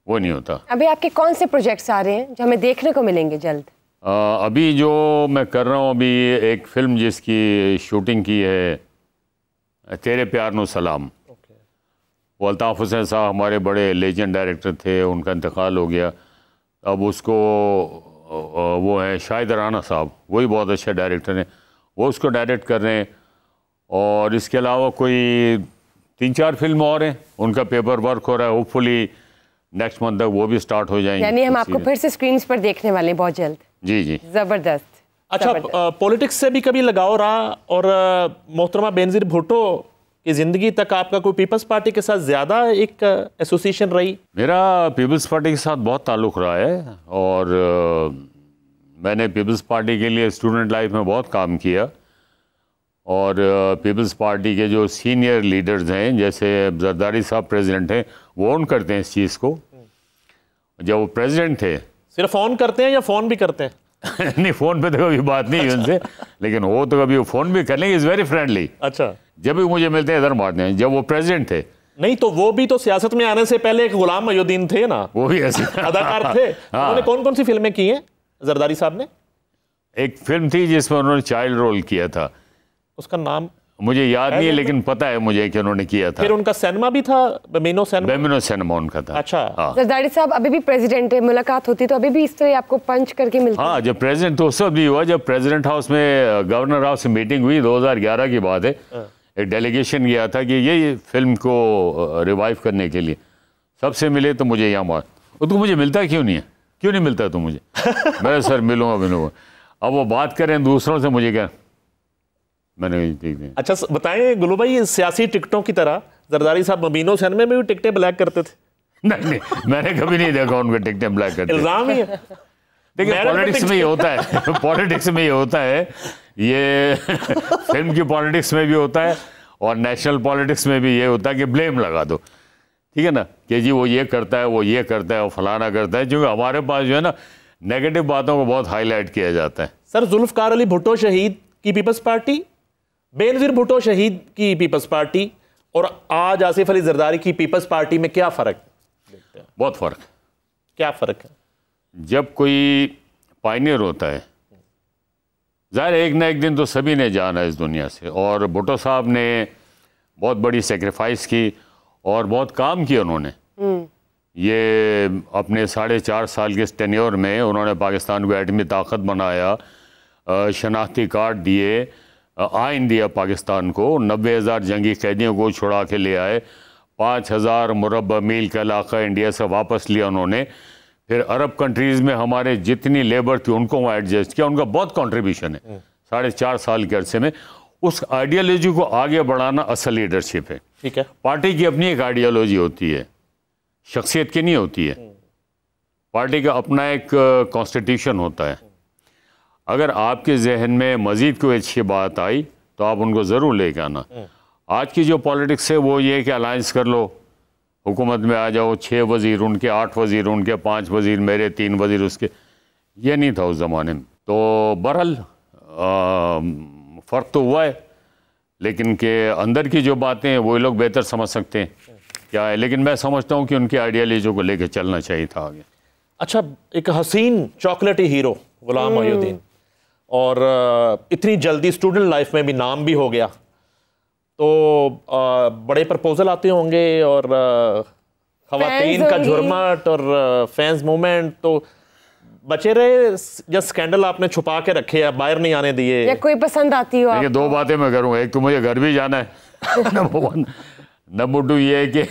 वो नहीं होता। अभी आपके कौन से प्रोजेक्ट्स आ रहे हैं जो हमें देखने को मिलेंगे जल्द? अभी जो मैं कर रहा हूँ, अभी एक फिल्म जिसकी शूटिंग की है, तेरे प्यार नो सलाम। वो अल्ताफ़ हुसैन साहब हमारे बड़े लेजेंड डायरेक्टर थे, उनका इंतकाल हो गया। अब उसको वो है शाहिद राना साहब, वही बहुत अच्छे डायरेक्टर हैं, वो उसको डायरेक्ट कर रहे हैं। और इसके अलावा कोई 3-4 फिल्म और हैं, उनका पेपर वर्क हो रहा है, होपफुली नेक्स्ट मंथ तक वो भी स्टार्ट हो जाएंगे। यानी हम आपको फिर से स्क्रीन्स पर देखने वाले हैं बहुत जल्द। जी जी, जबरदस्त। अच्छा, पॉलिटिक्स से भी कभी लगाव रहा, और मोहतरमा बेनज़ीर भुट्टो की ज़िंदगी तक आपका कोई पीपल्स पार्टी के साथ ज़्यादा एक एसोसिएशन रही? मेरा पीपल्स पार्टी के साथ बहुत ताल्लुक़ रहा है, और मैंने पीपल्स पार्टी के लिए स्टूडेंट लाइफ में बहुत काम किया। और पीपल्स पार्टी के जो सीनियर लीडर्स हैं, जैसे जरदारी साहब प्रेसिडेंट हैं, वो ऑन करते हैं इस चीज़ को। जब वो प्रेसिडेंट थे, सिर्फ ऑन करते हैं या फ़ोन भी करते हैं? नहीं, फ़ोन पे तो कभी बात नहीं है उनसे, लेकिन वो तो कभी वो फ़ोन भी कर लेंगे, इज़ वेरी फ्रेंडली। अच्छा। जब भी मुझे मिलते हैं इधर मारते हैं। जब वो प्रेसिडेंट थे, नहीं तो वो भी तो सियासत में आने से पहले एक गुलाम मोहिउद्दीन थे ना, वो भी ऐसे अदाकार थे। उन्होंने कौन कौन सी फिल्में की हैं जरदारी साहब ने? एक फिल्म थी जिसमें उन्होंने चाइल्ड रोल किया था, उसका नाम मुझे याद नहीं है, लेकिन पता है मुझे कि उन्होंने किया था। फिर उनका सिनेमा भी था, बेमिनो सिनेमा उनका था। अच्छा। हाँ। जरदारी साहब अभी भी प्रेसिडेंट है, मुलाकात होती तो अभी भी इस तरह आपको पंच करके मिलते? हाँ, जब प्रेसिडेंट तो उस वक्त भी हुआ जब प्रेसिडेंट हाउस में गवर्नर हाउस में मीटिंग हुई, 2011 की बात है। एक डेलीगेशन गया था कि ये फिल्म को रिवाइव करने के लिए, सबसे मिले तो मुझे यहाँ मार, तो मुझे मिलता क्यों नहीं है, क्यों नहीं मिलता तो मुझे? मेरे सर मिलूंगा। अब वो बात करें दूसरों से, मुझे क्या, मैंने देख दिया। अच्छा बताएं गुल्लू भाई, ये सियासी टिकटों की तरह जरदारी साहब मबीनो हुसैन में भी टिकटें ब्लैक करते थे? नहीं, मैंने कभी नहीं देखा उनके टिकटें ब्लैक करते। इल्जाम ही है। देखिए पॉलिटिक्स में ये होता है पॉलिटिक्स में ये होता है, ये फिल्म की पॉलिटिक्स में भी होता है और नेशनल पॉलिटिक्स में भी ये होता है कि ब्लेम लगा दो, ठीक है ना, कि जी वो ये करता है, वो ये करता है, वो फलाना करता है, क्योंकि हमारे पास जो है ना नेगेटिव बातों को बहुत हाईलाइट किया जाता है। सर जुल्फकार अली भुट्टो शहीद की पीपल्स पार्टी, बेनजीर भुट्टो शहीद की पीपल्स पार्टी और आज आसिफ अली जरदारी की पीपल्स पार्टी में क्या फर्क देखते हैं? बहुत फर्क। क्या फर्क है? जब कोई पायनियर होता है, ज़ाहिर एक ना एक दिन तो सभी ने जाना इस दुनिया से, और भुट्टो साहब ने बहुत बड़ी सेक्रीफाइस की और बहुत काम किया उन्होंने। ये अपने 4.5 साल के टेन्योर में उन्होंने पाकिस्तान को एटमी ताकत बनाया, शनाख्ती कार्ड दिए, आइन दिया पाकिस्तान को, 90,000 जंगी कैदियों को छुड़ा के ले आए, 5,000 मुरब्बा मील का इलाका इंडिया से वापस लिया उन्होंने, फिर अरब कंट्रीज़ में हमारे जितनी लेबर थी उनको वहाँ एडजस्ट किया। उनका बहुत कंट्रीब्यूशन है 4.5 साल के अरसे में। उस आइडियोलॉजी को आगे बढ़ाना असल लीडरशिप है। ठीक है, पार्टी की अपनी एक आइडियोलॉजी होती है, शख्सियत की नहीं होती है। पार्टी का अपना एक कॉन्स्टिट्यूशन होता है। अगर आपके जहन में मज़ीद कोई अच्छी बात आई तो आप उनको ज़रूर लेके आना। आज की जो पॉलिटिक्स है वो ये कि अलायंस कर लो, हुकूमत में आ जाओ, 6 वज़ीर उनके, 8 वज़ीर उनके, 5 वज़ीर मेरे, 3 वज़ीर उसके, ये नहीं था उस ज़माने में। तो बहरहाल फ़र्क तो हुआ है, लेकिन के अंदर की जो बातें हैं वो लोग बेहतर समझ सकते हैं क्या है, लेकिन मैं समझता हूँ कि उनकी आइडियालॉजी को लेकर चलना चाहिए था आगे। अच्छा, एक हसीन चॉकलेटी हीरो गुलाम मोहिउद्दीन, और इतनी जल्दी स्टूडेंट लाइफ में भी नाम भी हो गया, तो बड़े प्रपोजल आते होंगे और खवातीन का झुरमट और फैंस मूवमेंट, तो बचे रहे या स्कैंडल आपने छुपा के रखे या बाहर नहीं आने दिए? या कोई पसंद आती हो? देखिए 2 बातें मैं करूँगा, एक तो मुझे घर भी जाना है नंबर 1, नंबर 2 ये है कि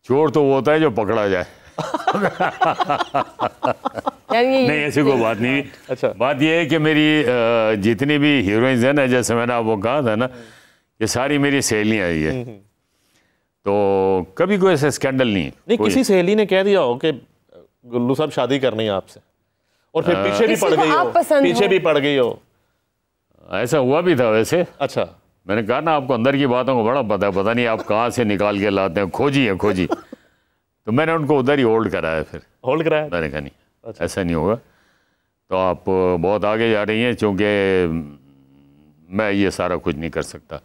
चोर तो वो होता है जो पकड़ा जाए नहीं, ऐसी कोई बात नहीं। अच्छा, बात यह है कि मेरी जितनी भी हीरोइंस है ना, जैसे मैंने आपको कहा था ना, ये सारी मेरी सहेलियाँ ही है, तो कभी कोई ऐसा स्कैंडल नहीं। किसी सहेली ने कह दिया हो कि गुल्लू साहब शादी करनी है आपसे, और फिर पीछे भी पड़ गई हो, पीछे भी पड़ गई हो? ऐसा हुआ भी था वैसे। अच्छा, मैंने कहा ना आपको अंदर की बातों को बड़ा पता है, पता नहीं आप कहाँ से निकाल के लाते हैं, खोजी तो मैंने उनको उधर ही होल्ड कराया। फिर होल्ड कराया, मैंने कहा नहीं, अच्छा, ऐसा नहीं होगा, तो आप बहुत आगे जा रही हैं, क्योंकि मैं ये सारा कुछ नहीं कर सकता।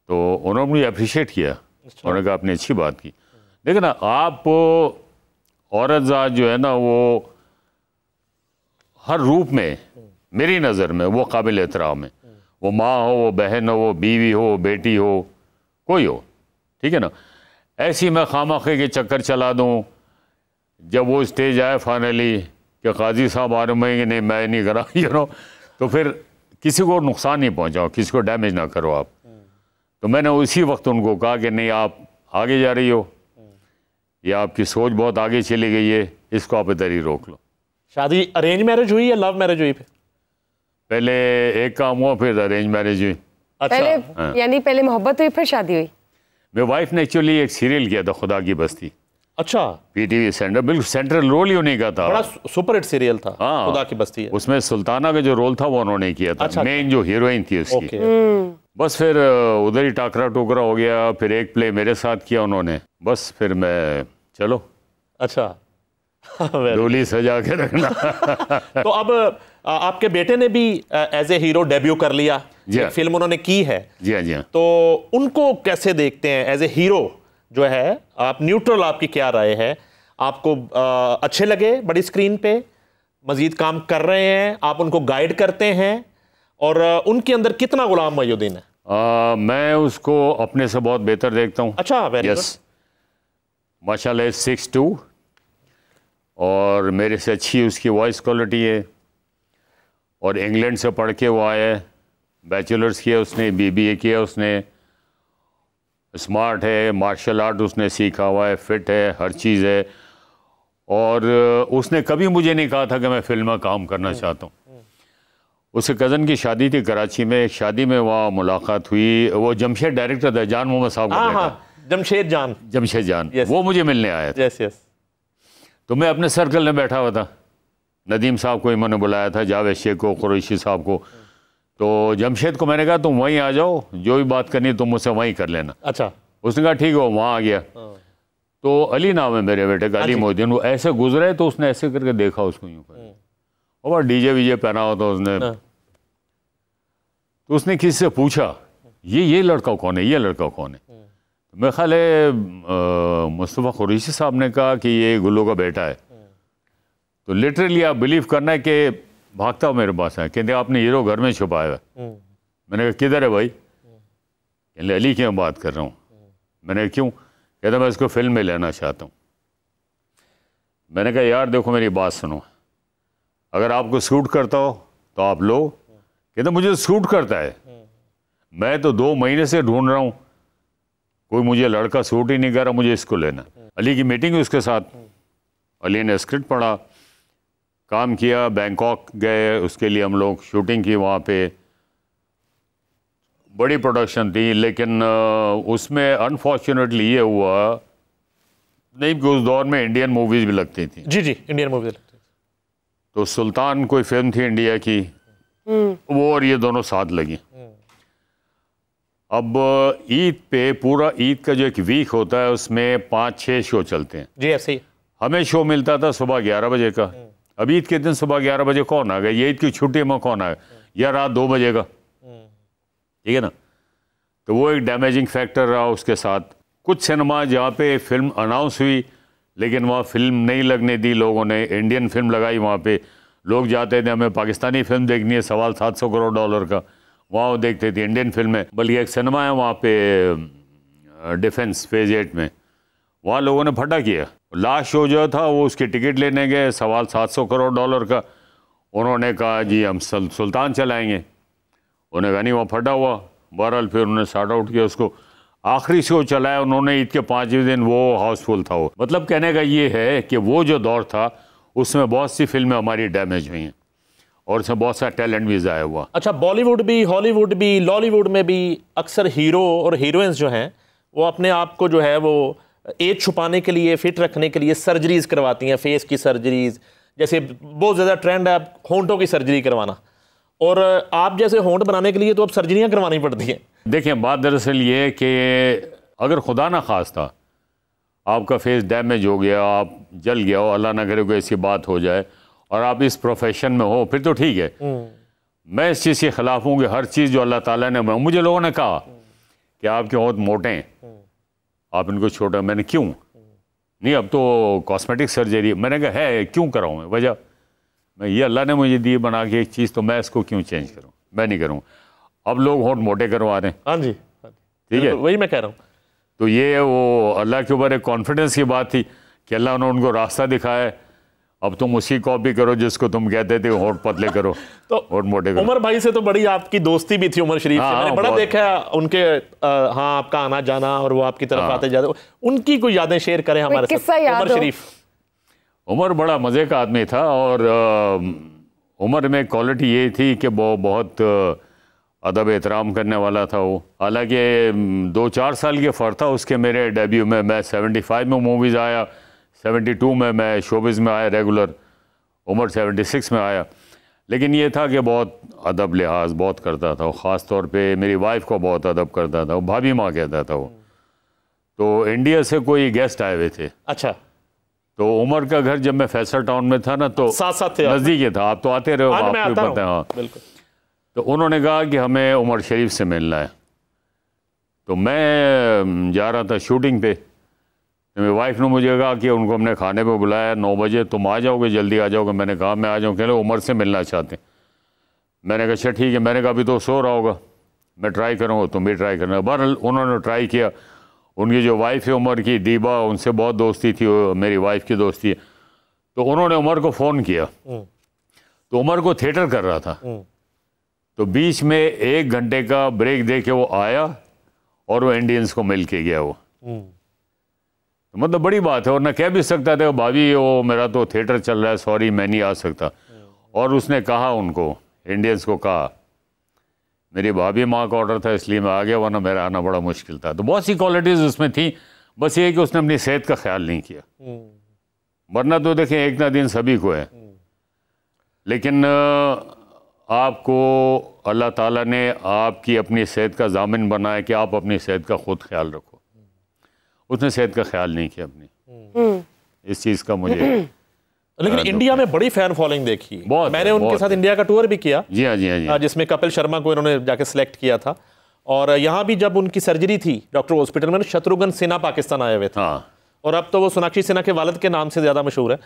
तो उन्होंने मुझे अप्रिशिएट किया, उन्होंने कहा आपने अच्छी बात की। देखिए ना, आप औरत ज़ात जो है ना, वो हर रूप में मेरी नज़र में वो काबिल एहतराम है। वो माँ हो, वो बहन हो, वो बीवी हो, बेटी हो, कोई हो, ठीक है ना। ऐसी मैं खामखे के चक्कर चला दूँ, जब वो स्टेज आए फाइनली कि काजी साहब आ रहे हैं कि नहीं मैं नहीं करा, तो फिर किसी को नुकसान नहीं पहुँचाओ, किसी को डैमेज ना करो आप। तो मैंने उसी वक्त उनको कहा कि नहीं, आप आगे जा रही हो, ये आपकी सोच बहुत आगे चली गई है, इसको आप इधर ही रोक लो। शादी अरेंज मैरिज हुई या लव मैरिज हुई? पहले एक काम हुआ, फिर अरेंज मैरिज हुई। अच्छा, पहले यानी पहले मोहब्बत हुई फिर शादी हुई? मेरी वाइफ ने एक्चुअली एक सीरियल किया था, खुदा की बस्ती। अच्छा, पीटीवी सेंटर, बिल्कुल सेंट्रल रोल ही उन्हीं का था, बड़ा सुपर हिट सीरियल था। हाँ, खुदा की बस्ती है। उसमें सुल्ताना का जो रोल था वो उन्होंने किया था। अच्छा, मेन जो हीरोइन थी उसकी। बस फिर उधर ही टाकरा टोकरा हो गया, फिर एक प्ले मेरे साथ किया उन्होंने, बस फिर मैं चलो। अच्छा डोली सजा के रखना तो अब आपके बेटे ने भी एज ए हीरो डेब्यू कर लिया, एक फिल्म उन्होंने की है। जी हाँ, जी हाँ। तो उनको कैसे देखते हैं एज ए हीरो जो है? आप न्यूट्रल, आपकी क्या राय है? आपको अच्छे लगे बड़ी स्क्रीन पे, मजीद काम कर रहे हैं, आप उनको गाइड करते हैं, और उनके अंदर कितना गुलाम मोहिउद्दीन है? मैं उसको अपने से बहुत बेहतर देखता हूँ। अच्छा, वेरी गुड, माशाल्लाह 6'2", और मेरे से अच्छी उसकी वॉइस क्वालिटी है, और इंग्लैंड से पढ़ के वो आया है, बैचलर्स किया उसने, BBA किया उसने, स्मार्ट है, मार्शल आर्ट उसने सीखा हुआ है, फिट है, हर चीज़ है, और उसने कभी मुझे नहीं कहा था कि मैं फिल्म में काम करना चाहता हूँ। उसके कज़न की शादी थी कराची में, एक शादी में वहाँ मुलाकात हुई। वो जमशेद डायरेक्टर था, जान मोहम्मद साहब का बेटा। जमशेद जान वो मुझे मिलने आया था। तो मैं अपने सर्कल में बैठा हुआ था, नदीम साहब को इन्होंने बुलाया था, जावेद शेख को, कुरैशी साहब को। तो जमशेद को मैंने कहा तुम वहीं आ जाओ, जो भी बात करनी तुम मुझसे वहीं कर लेना। अच्छा। उसने कहा ठीक है, वहाँ आ गया। तो अली नाम है मेरे बेटे का, अली मोहद्दीन। वो ऐसे गुजरे तो उसने ऐसे करके देखा उसको, यूँ कर, और डीजे वीजे पहना हो तो उसने। तो उसने किसी से पूछा ये लड़का कौन है, ये लड़का कौन है? तो मेरा ख्याल है मुस्तफ़ा कुरैशी साहब ने कहा कि ये गुल्लू का बेटा है। तो लिटरली आप बिलीव करना है कि भागता हो मेरे पास है, कहते आपने हीरो घर में छुपाया है। मैंने कहा किधर है भाई? कहते अली की मैं बात कर रहा हूँ। मैंने कहा क्यों? कहता मैं इसको फिल्म में लेना चाहता हूँ। मैंने कहा यार देखो मेरी बात सुनो, अगर आपको सूट करता हो तो आप लो। कहते मुझे सूट करता है, मैं तो 2 महीने से ढूंढ रहा हूँ, कोई मुझे लड़का सूट ही नहीं कर रहा, मुझे इसको लेना। अली की मीटिंग हुई उसके साथ, अली ने स्क्रिप्ट पढ़ा, काम किया, बैंकॉक गए, उसके लिए हम लोग शूटिंग की वहाँ पे। बड़ी प्रोडक्शन थी, लेकिन उसमें अनफॉर्चुनेटली ये हुआ नहीं कि उस दौर में इंडियन मूवीज़ भी लगती थी। जी इंडियन मूवीज़ लगती थी। तो सुल्तान कोई फिल्म थी इंडिया की, वो और ये दोनों साथ लगी। अब ईद पे, पूरा ईद का जो एक वीक होता है उसमें 5-6 शो चलते हैं। जी ऐसे ही हमें शो मिलता था सुबह 11 बजे का। अब ईद के दिन सुबह 11 बजे कौन आ गया? ये ईद की छुट्टी में कौन आ गया? या रात 2 बजे का, ठीक है ना? तो वो एक डैमेजिंग फैक्टर रहा उसके साथ। कुछ सिनेमा जहाँ पे फिल्म अनाउंस हुई लेकिन वहाँ फिल्म नहीं लगने दी लोगों ने, इंडियन फिल्म लगाई वहाँ पे। लोग जाते थे हमें पाकिस्तानी फिल्म देखनी है, सवाल $700 करोड़ का, वहाँ वो देखते थे इंडियन फिल्में। बल्कि एक सिनेमा है वहाँ पे डिफेंस फेज 8 में, वहाँ लोगों ने फटा किया। लास्ट शो जो था वो उसकी टिकट लेने गए, सवाल $700 करोड़ का। उन्होंने कहा जी हम सुल्तान चलाएंगे, उन्होंने कहा नहीं वहाँ फटा हुआ। बहरहाल फिर उन्होंने स्टार्ट आउट किया उसको, आखिरी शो चलाया उन्होंने ईद के 5वें दिन, वो हाउसफुल था। वो मतलब कहने का ये है कि वो जो दौर था उसमें बहुत सी फिल्में हमारी डैमेज हुई हैं और उसमें बहुत सा टैलेंट भी ज़ाया हुआ। अच्छा, बॉलीवुड भी, हॉलीवुड भी, लॉलीवुड में भी अक्सर हीरो और हीरोइंस जो हैं वो अपने आप को जो है वो एज छुपाने के लिए, फिट रखने के लिए सर्जरीज करवाती हैं, फेस की सर्जरीज। जैसे बहुत ज़्यादा ट्रेंड है होंठों की सर्जरी करवाना, और आप जैसे होंठ बनाने के लिए तो अब सर्जरियाँ करवानी पड़ती हैं। देखिए बात दरअसल ये है कि अगर खुदा ना खास्ता आपका फेस डैमेज हो गया, आप जल गया हो, अल्लाह ना करे कोई ऐसी बात हो जाए और आप इस प्रोफेशन में हो, फिर तो ठीक है। मैं इस चीज़ के ख़िलाफ़ हूँ कि हर चीज़ जो अल्लाह ताला ने, मुझे लोगों ने कहा कि आपके होंठ मोटे हैं, आप इनको छोटा। मैंने क्यों? नहीं अब तो कॉस्मेटिक सर्जरी। मैंने कहा है, क्यों कराऊँ मैं? वजह मैं ये अल्लाह ने मुझे दी बना के एक चीज़, तो मैं इसको क्यों चेंज करूँ? मैं नहीं करूँ। अब लोग होंठ मोटे करवा रहे हैं। हाँ जी, ठीक है, वही मैं कह रहा हूँ। तो ये वो अल्लाह के ऊपर एक कॉन्फिडेंस की बात थी कि अल्लाह ने उनको रास्ता दिखाया है, अब तुम उसी कॉपी करो जिसको तुम कहते थे होंठ पतले करो, तो होंठ मोटे करो। उमर भाई से तो बड़ी आपकी दोस्ती भी थी, उमर शरीफ से मैंने बड़ा देखा है उनके, हाँ आपका आना जाना और वो आपकी तरफ आते जाते। उनकी कोई यादें शेयर करें हमारे साथ। उमर शरीफ, उमर बड़ा मज़े का आदमी था और उमर में क्वालिटी ये थी कि वो बहुत अदब एहतराम करने वाला था वो। हालांकि 2-4 साल के फ़र्क था उसके मेरे डेब्यू में। मैं 75 में मूवीज़ आया, 72 में मैं शोबिज़ में आया रेगुलर, उमर 76 में आया। लेकिन ये था कि बहुत अदब लिहाज बहुत करता था वो, ख़ास तौर पे मेरी वाइफ को बहुत अदब करता था वो, भाभी माँ कहता था वो। तो इंडिया से कोई गेस्ट आए हुए थे। अच्छा। तो उमर का घर जब मैं फैसल टाउन में था ना, तो साथ नज़दीक ही था। आप तो आते रहे हो, आपको पता है। हाँ बिल्कुल। तो उन्होंने कहा कि हमें उमर शरीफ से मिलना है। तो मैं जा रहा था शूटिंग पे, तो मेरी वाइफ ने मुझे कहा कि उनको हमने खाने पे बुलाया 9 बजे, तुम आ जाओगे, जल्दी आ जाओगे? मैंने कहा मैं आ जाऊँ। कह लो उमर से मिलना चाहते हैं। मैंने कहा अच्छा ठीक है। मैंने कहा अभी तो सो रहा होगा, मैं ट्राई करूँगा, तुम भी ट्राई करना। बहरहाल उन्होंने ट्राई किया। उनकी जो वाइफ है उमर की, दीबा, उनसे बहुत दोस्ती थी, मेरी वाइफ की दोस्ती है। तो उन्होंने उमर को फ़ोन किया, तो उमर को थिएटर कर रहा था, तो बीच में 1 घंटे का ब्रेक दे के वो आया और वो इंडियंस को मिल के गया वो। तो मतलब बड़ी बात है। और मैं कह भी सकता था भाभी वो मेरा तो थिएटर चल रहा है, सॉरी मैं नहीं आ सकता। और उसने कहा उनको, इंडियंस को कहा, मेरी भाभी माँ का ऑर्डर था इसलिए मैं आ गया, वरना मेरा आना बड़ा मुश्किल था। तो बहुत सी क्वालिटीज़ उसमें थी, बस ये कि उसने अपनी सेहत का ख्याल नहीं किया। वरना तो देखें एक ना दिन सभी को है, लेकिन आपको अल्लाह ताला ने आपकी अपनी सेहत का ज़ामिन बनाया कि आप अपनी सेहत का खुद ख्याल रखो। उसने सेहत का ख्याल नहीं किया अपनी, इस चीज़ का मुझे। लेकिन इंडिया में बड़ी फैन फॉलोइंग देखी, बहुत, मैंने उनके बहुत। साथ इंडिया का टूर भी किया। जी हाँ, जी हाँ, जी हाँ। जिसमें कपिल शर्मा को इन्होंने जाके सिलेक्ट किया था। और यहाँ भी जब उनकी सर्जरी थी डॉक्टर हॉस्पिटल में, शत्रुघ्न सिन्हा पाकिस्तान आए हुए थे। हाँ। और अब तो वो सोनाक्षी सिन्हा के वालिद के नाम से ज़्यादा मशहूर है।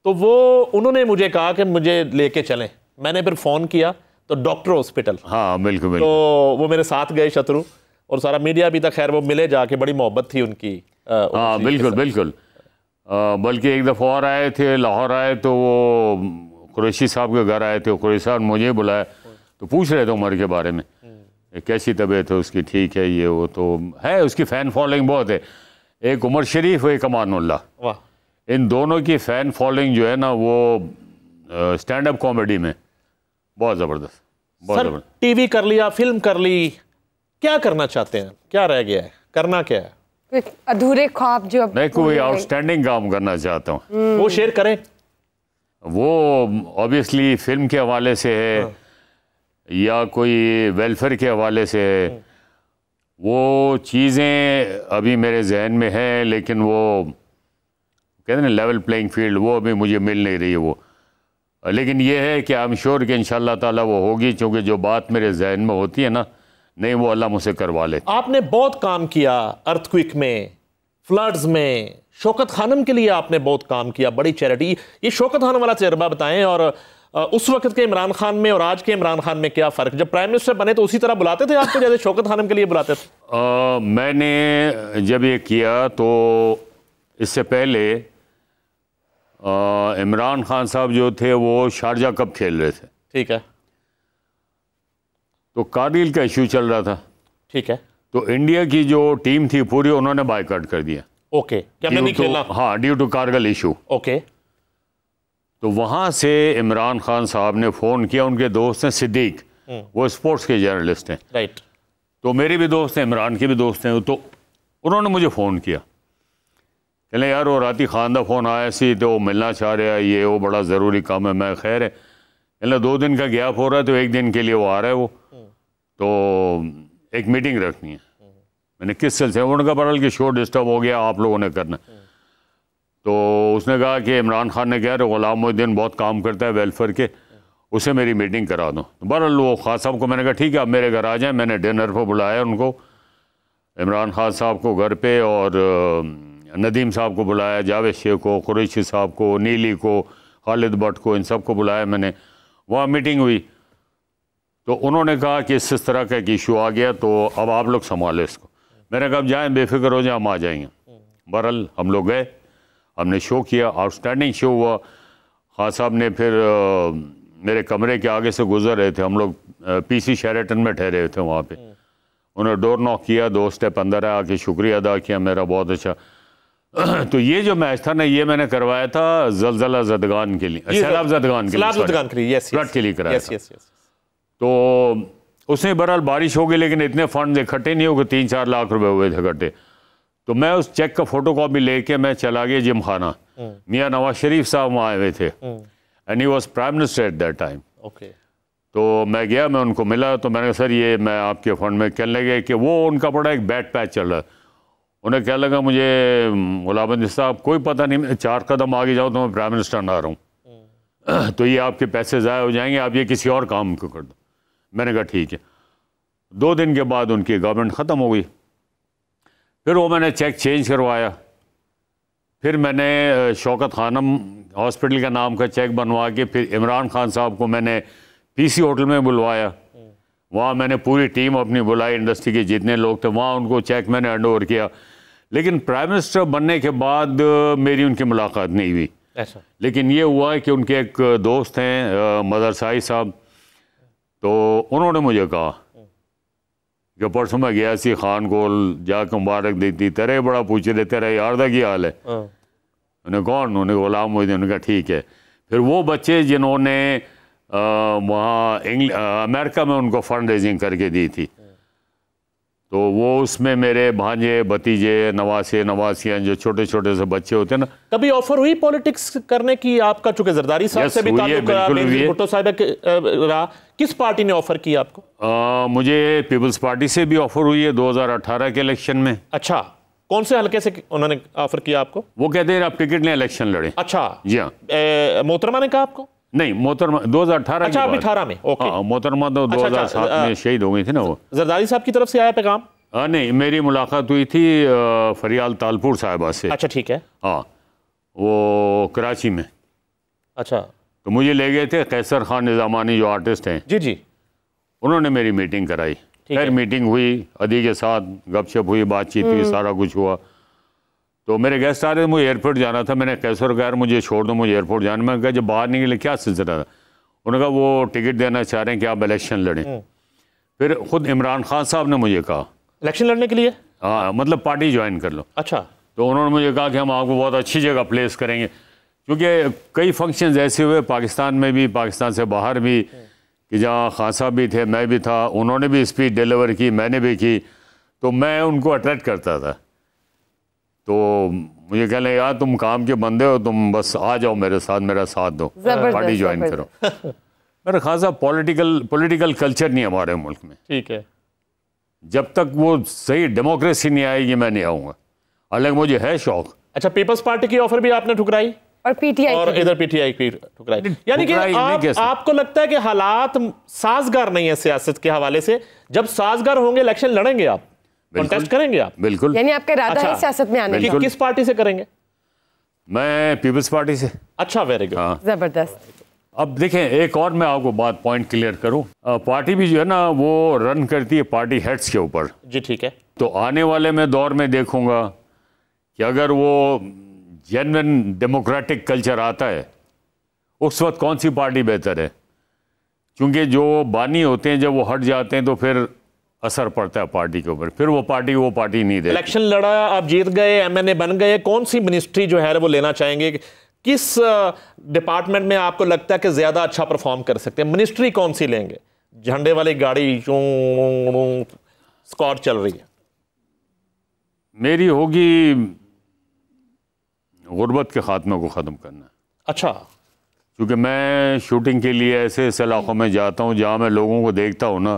तो वो उन्होंने मुझे कहा कि मुझे लेके चलें। मैंने फिर फ़ोन किया तो डॉक्टर हॉस्पिटल, हाँ बिल्कुल बिल्कुल, तो वो मेरे साथ गए शत्रु, और सारा मीडिया भी था। खैर वो मिले जाके, बड़ी मोहब्बत थी उनकी। हाँ बिल्कुल बिल्कुल। बल्कि एक दफ़ा और आए थे, लाहौर आए तो वो कुरैशी साहब के घर आए थे। कुरैशी साहब मुझे बुलाया तो पूछ रहे थे उमर के बारे में, कैसी तबीयत है उसकी, ठीक है ये वो। तो है उसकी फ़ैन फॉलोइंग बहुत है। एक उमर शरीफ, एक अमानुल्लाह, वाह, इन दोनों की फ़ैन फॉलोइंग जो है ना वो स्टैंड अप कॉमेडी में बहुत ज़बरदस्त, बहुत सर ज़बरदस्त। टीवी कर लिया, फिल्म कर ली, क्या करना चाहते हैं? क्या रह गया है, करना क्या है? कोई अधूरे ख्वाब जो अब मैं कोई पूरे आउटस्टैंडिंग काम करना चाहता हूँ। वो शेयर करें। वो ऑब्वियसली फिल्म के हवाले से है या कोई वेलफेयर के हवाले से है। वो चीज़ें अभी मेरे जहन में हैं, लेकिन वो कहते हैं ना लेवल प्लेइंग फील्ड, वो अभी मुझे मिल नहीं रही है वो। लेकिन ये है कि आई एम श्योर कि इंशाल्लाह ताला वो होगी, क्योंकि जो बात मेरे जहन में होती है ना, नहीं वो अल्लाह मुझसे करवा ले। आपने बहुत काम किया, अर्थक्विक में, फ्लड्स में, शौकत खानम के लिए आपने बहुत काम किया, बड़ी चैरिटी। ये शौकत खानम वाला तजर्बा बताएं, और उस वक्त के इमरान खान में और आज के इमरान खान में क्या फ़र्क? जब प्राइम मिनिस्टर बने तो उसी तरह बुलाते थे आपको जैसे शौकत खानम के लिए बुलाते थे? मैंने जब ये किया तो इससे पहले इमरान खान साहब जो थे वो शारजा कप खेल रहे थे। ठीक है, तो कारगिल का इशू चल रहा था। ठीक है, तो इंडिया की जो टीम थी पूरी, उन्होंने बायकॉट कर दिया। ओके, क्या मैं नहीं खेलना? हाँ, due to Kargil issue. Okay, तो वहाँ से इमरान खान साहब ने फ़ोन किया, उनके दोस्त हैं सिद्दीक, वो स्पोर्ट्स के जर्नलिस्ट हैं। राइट। तो मेरे भी दोस्त हैं, इमरान के भी दोस्त हैं। तो उन्होंने मुझे फ़ोन किया, कहले यार वो राती खान दा फ़ोन आया सी तो वो मिलना चाह रहा है, ये वो बड़ा ज़रूरी काम है। मैं खैर है, कहले 2 दिन का गैप हो रहा है तो 1 दिन के लिए वो आ रहा है वो, तो एक मीटिंग रखनी है। मैंने किस सिलसिले में? उनका बरल कि शो डिस्टर्ब हो गया, आप लोगों ने करना। तो उसने कहा कि इमरान खान ने कहा गुलाम मोहिद्दीन बहुत काम करता है वेलफेयर के, उसे मेरी मीटिंग करा दो। तो बहरहाल वो खान साहब को मैंने कहा ठीक है आप मेरे घर आ जाएं। मैंने डिनर पर बुलाया उनको, इमरान खान साहब को घर पे, और नदीम साहब को बुलाया, जावेद शेख को, कुरैशी साहब को, नीली को, खालिद भट्ट को, इन सब को बुलाया मैंने। वहाँ मीटिंग हुई तो उन्होंने कहा कि इस तरह का एक इशू आ गया तो अब आप लोग संभालो इसको। मैंने कहा अब जाएँ, बेफिक्र हो जाए, हम आ जाएंगे। बहरहाल हम लोग गए, हमने शो किया, आउटस्टैंडिंग शो हुआ। खान साहब ने फिर मेरे कमरे के आगे से गुजर रहे थे, हम लोग पीसी शेरेटन में ठहरे हुए थे वहाँ पे। उन्होंने डोर नॉक किया, 2 स्टेप अंदर आया, आके शुक्रिया अदा किया मेरा, बहुत अच्छा। तो ये जो मैच था ना, ये मैंने करवाया था जलजला ज़दगान के लिए, सैलाब ज़दगान के लिए, फ्लड के लिए कराया था। तो उसमें बहरहाल बारिश हो गई, लेकिन इतने फंड इकट्ठे नहीं हो गए, 3-4 लाख रुपए हुए थे इकट्ठे। तो मैं उस चेक का फोटोकॉपी लेके मैं चला गया जिम खाना। मियाँ नवाज शरीफ साहब वहाँ आए हुए थे, and he was prime minister at that time. तो मैं गया, मैं उनको मिला, तो मैंने कहा सर ये मैं आपके फंड में, कहने लगे कि वो उनका बड़ा एक बैड पैच चल रहा है। उन्हें क्या लगा मुझे गुलाम साहब कोई पता नहीं, मैं 4 कदम आगे जाऊँ तो मैं प्राइम मिनिस्टर ना रहा हूँ, तो ये आपके पैसे ज़ाया हो जाएंगे, आप ये किसी और काम को कर दो। मैंने कहा ठीक है। 2 दिन के बाद उनकी गवर्नमेंट ख़त्म हो गई। फिर वो मैंने चेक चेंज करवाया, फिर मैंने शौकत खानम हॉस्पिटल का नाम का चेक बनवा के फिर इमरान खान साहब को मैंने पीसी होटल में बुलवाया। वहाँ मैंने पूरी टीम अपनी बुलाई, इंडस्ट्री के जितने लोग थे, वहाँ उनको चेक मैंने हैंड ओवर किया। लेकिन प्राइम मिनिस्टर बनने के बाद मेरी उनकी मुलाकात नहीं हुई। ऐसा? लेकिन ये हुआ कि उनके एक दोस्त हैं मदरसाई साहब, तो उन्होंने मुझे कहा कि परसों मैं गया सी खान कोल जाके मुबारक दी थी, तेरे बड़ा पूछ रहे तेरा यार दा की हाल है। उन्हें कौन? उन्हें गुलाम मोहिद्दीन। उन्होंने कहा ठीक है। फिर वो बच्चे जिन्होंने वहाँ अमेरिका में उनको फंड रेजिंग करके दी थी, तो वो उसमें मेरे भांजे भतीजे नवासे नवासियाँ जो छोटे छोटे से बच्चे होते हैं ना। कभी ऑफर हुई पॉलिटिक्स करने की आपका? चूंकि जरदारी साहब से भी ताल्लुक रहा, भुट्टो साहब रहा, किस पार्टी ने ऑफर किया आपको? मुझे पीपल्स पार्टी से भी ऑफर हुई है 2018 के इलेक्शन में। अच्छा, कौन से हल्के से उन्होंने ऑफर किया आपको? वो कहते हैं आप टिकट लें इलेक्शन लड़े। अच्छा जी हाँ। मोहतरमा ने कहा आपको? नहीं, मोहतरमा 2018। अच्छा, अभी 18 में। ओके। हाँ, मोहतरमा तो 2007 में शहीद हो गई थी ना वो। जरदारी साहब की तरफ से आया पैगाम? नहीं, मेरी मुलाकात हुई थी फरियाल तालपुर साहिबा से। अच्छा, ठीक है। हाँ, वो कराची में। अच्छा, तो मुझे ले गए थे कैसर खान निजामानी जो आर्टिस्ट हैं। जी जी। उन्होंने मेरी मीटिंग कराई। फिर मीटिंग हुई, अदी के साथ गपशप हुई, बातचीत हुई, सारा कुछ हुआ। तो मेरे गेस्ट आ रहे थे, मुझे एयरपोर्ट जाना था। मैंने कैसर कहा मुझे छोड़ दो, मुझे एयरपोर्ट जाना। मैं कहा जब बाहर निकले क्या सिलसिला था? उन्होंने कहा वो टिकट देना चाह रहे हैं कि आप इलेक्शन लड़ें। फिर खुद इमरान खान साहब ने मुझे कहा इलेक्शन लड़ने के लिए? हाँ, मतलब पार्टी ज्वाइन कर लो। अच्छा। तो उन्होंने मुझे कहा कि हम आपको बहुत अच्छी जगह प्लेस करेंगे, क्योंकि कई फंक्शंस ऐसे हुए पाकिस्तान में भी, पाकिस्तान से बाहर भी, कि जहाँ खान साहब भी थे, मैं भी था, उन्होंने भी स्पीच डिलीवर की, मैंने भी की, तो मैं उनको अट्रैक्ट करता था। तो मुझे कह रहे यार तुम काम के बंदे हो, तुम बस आ जाओ मेरे साथ, मेरा साथ दो, पार्टी ज्वाइन करो। मेरा खान साहब पॉलिटिकल कल्चर नहीं हमारे मुल्क में। ठीक है। जब तक वो सही डेमोक्रेसी नहीं आएगी मैं नहीं आऊँगा, हालांकि मुझे है शौक। अच्छा, पीपल्स पार्टी की ऑफर भी आपने ठुकराई? और पीटीआई और इधर पीटीआई की ठुकराई। यानी कि आपको लगता है कि हालात साजगार नहीं है सियासत के हवाले से? जब साजगार होंगे इलेक्शन लड़ेंगे आप, कॉन्टेस्ट करेंगे आप? बिल्कुल। यानी आपका इरादा है सियासत में आने का? किस पार्टी से करेंगे? मैं पीपल्स पार्टी से। अच्छा, वेरी गुड, जबरदस्त। अब देखें, एक और मैं आपको बात पॉइंट क्लियर करूं। पार्टी भी जो है ना वो रन करती है पार्टी हेड्स के ऊपर। जी ठीक है। तो आने वाले मैं दौर में देखूंगा कि अगर वो जेन्युइन डेमोक्रेटिक कल्चर आता है, उस वक्त कौन सी पार्टी बेहतर है, क्योंकि जो बानी होते हैं जब वो हट जाते हैं तो फिर असर पड़ता है पार्टी के ऊपर, फिर वो पार्टी नहीं देती। इलेक्शन लड़ा, आप जीत गए, एमएनए बन गए, कौन सी मिनिस्ट्री जो है वो लेना चाहेंगे? किस डिपार्टमेंट में आपको लगता है कि ज्यादा अच्छा परफॉर्म कर सकते हैं? मिनिस्ट्री कौन सी लेंगे? झंडे वाली गाड़ी स्कॉट चल रही है। मेरी होगी गुर्बत के खात्मे को ख़त्म करना। अच्छा। क्योंकि मैं शूटिंग के लिए ऐसे इलाकों में जाता हूँ जहाँ मैं लोगों को देखता हूँ ना,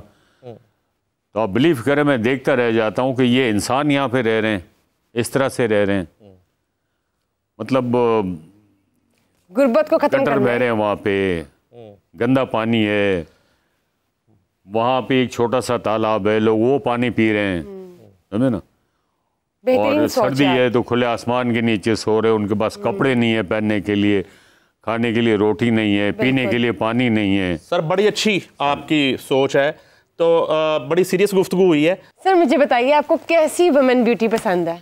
तो आप बिलीव करें मैं देखता रह जाता हूँ कि ये इंसान यहाँ पे रह रहे हैं, इस तरह से रह रहे हैं, मतलब गुर्बत को खत्म गटर बह रहे हैं वहाँ पे, गंदा पानी है, वहाँ पे एक छोटा सा तालाब है, लोग वो पानी पी रहे हैं, समझे ना। और सर्दी है तो खुले आसमान के नीचे सो रहे हैं, उनके पास कपड़े नहीं है पहनने के लिए, खाने के लिए रोटी नहीं है, पीने के लिए पानी नहीं है। सर बड़ी अच्छी आपकी सोच है, तो बड़ी सीरियस गुफ्तगू हुई है। सर मुझे बताइए आपको कैसी वुमेन ब्यूटी पसंद है?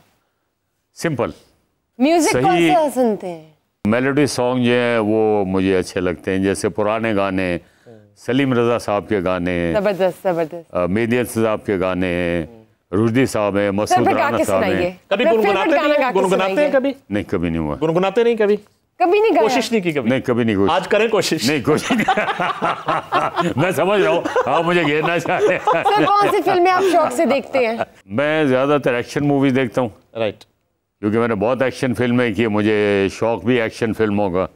सिंपल। म्यूजिक कौन सा सुनते हैं? मेलोडी सॉन्ग जो है वो मुझे अच्छे लगते हैं, जैसे पुराने गाने, सलीम रजा साहब के गाने, जबरदस्त जबरदस्त, मेदियत साहब के गाने, रुश्दी साहब है, मसूद राना साहब है। कभी गुनगुनाते हैं? कभी नहीं, कभी नहीं हुआ। गुनगुनाते नहीं? कभी नहीं गाया? कोशिश नहीं की कभी? नहीं, कभी नहीं। आज करें कोशिश? नहीं, कोशिश नहीं। मैं समझ रहा हूँ आप मुझे घेरना चाहते हैं। सर कौन सी फिल्में आप शौक से देखते हैं? मैं ज्यादातर एक्शन मूवीज देखता हूँ। राइट। क्योंकि मैंने बहुत एक्शन फिल्में की, मुझे शौक भी एक्शन फिल्मों का,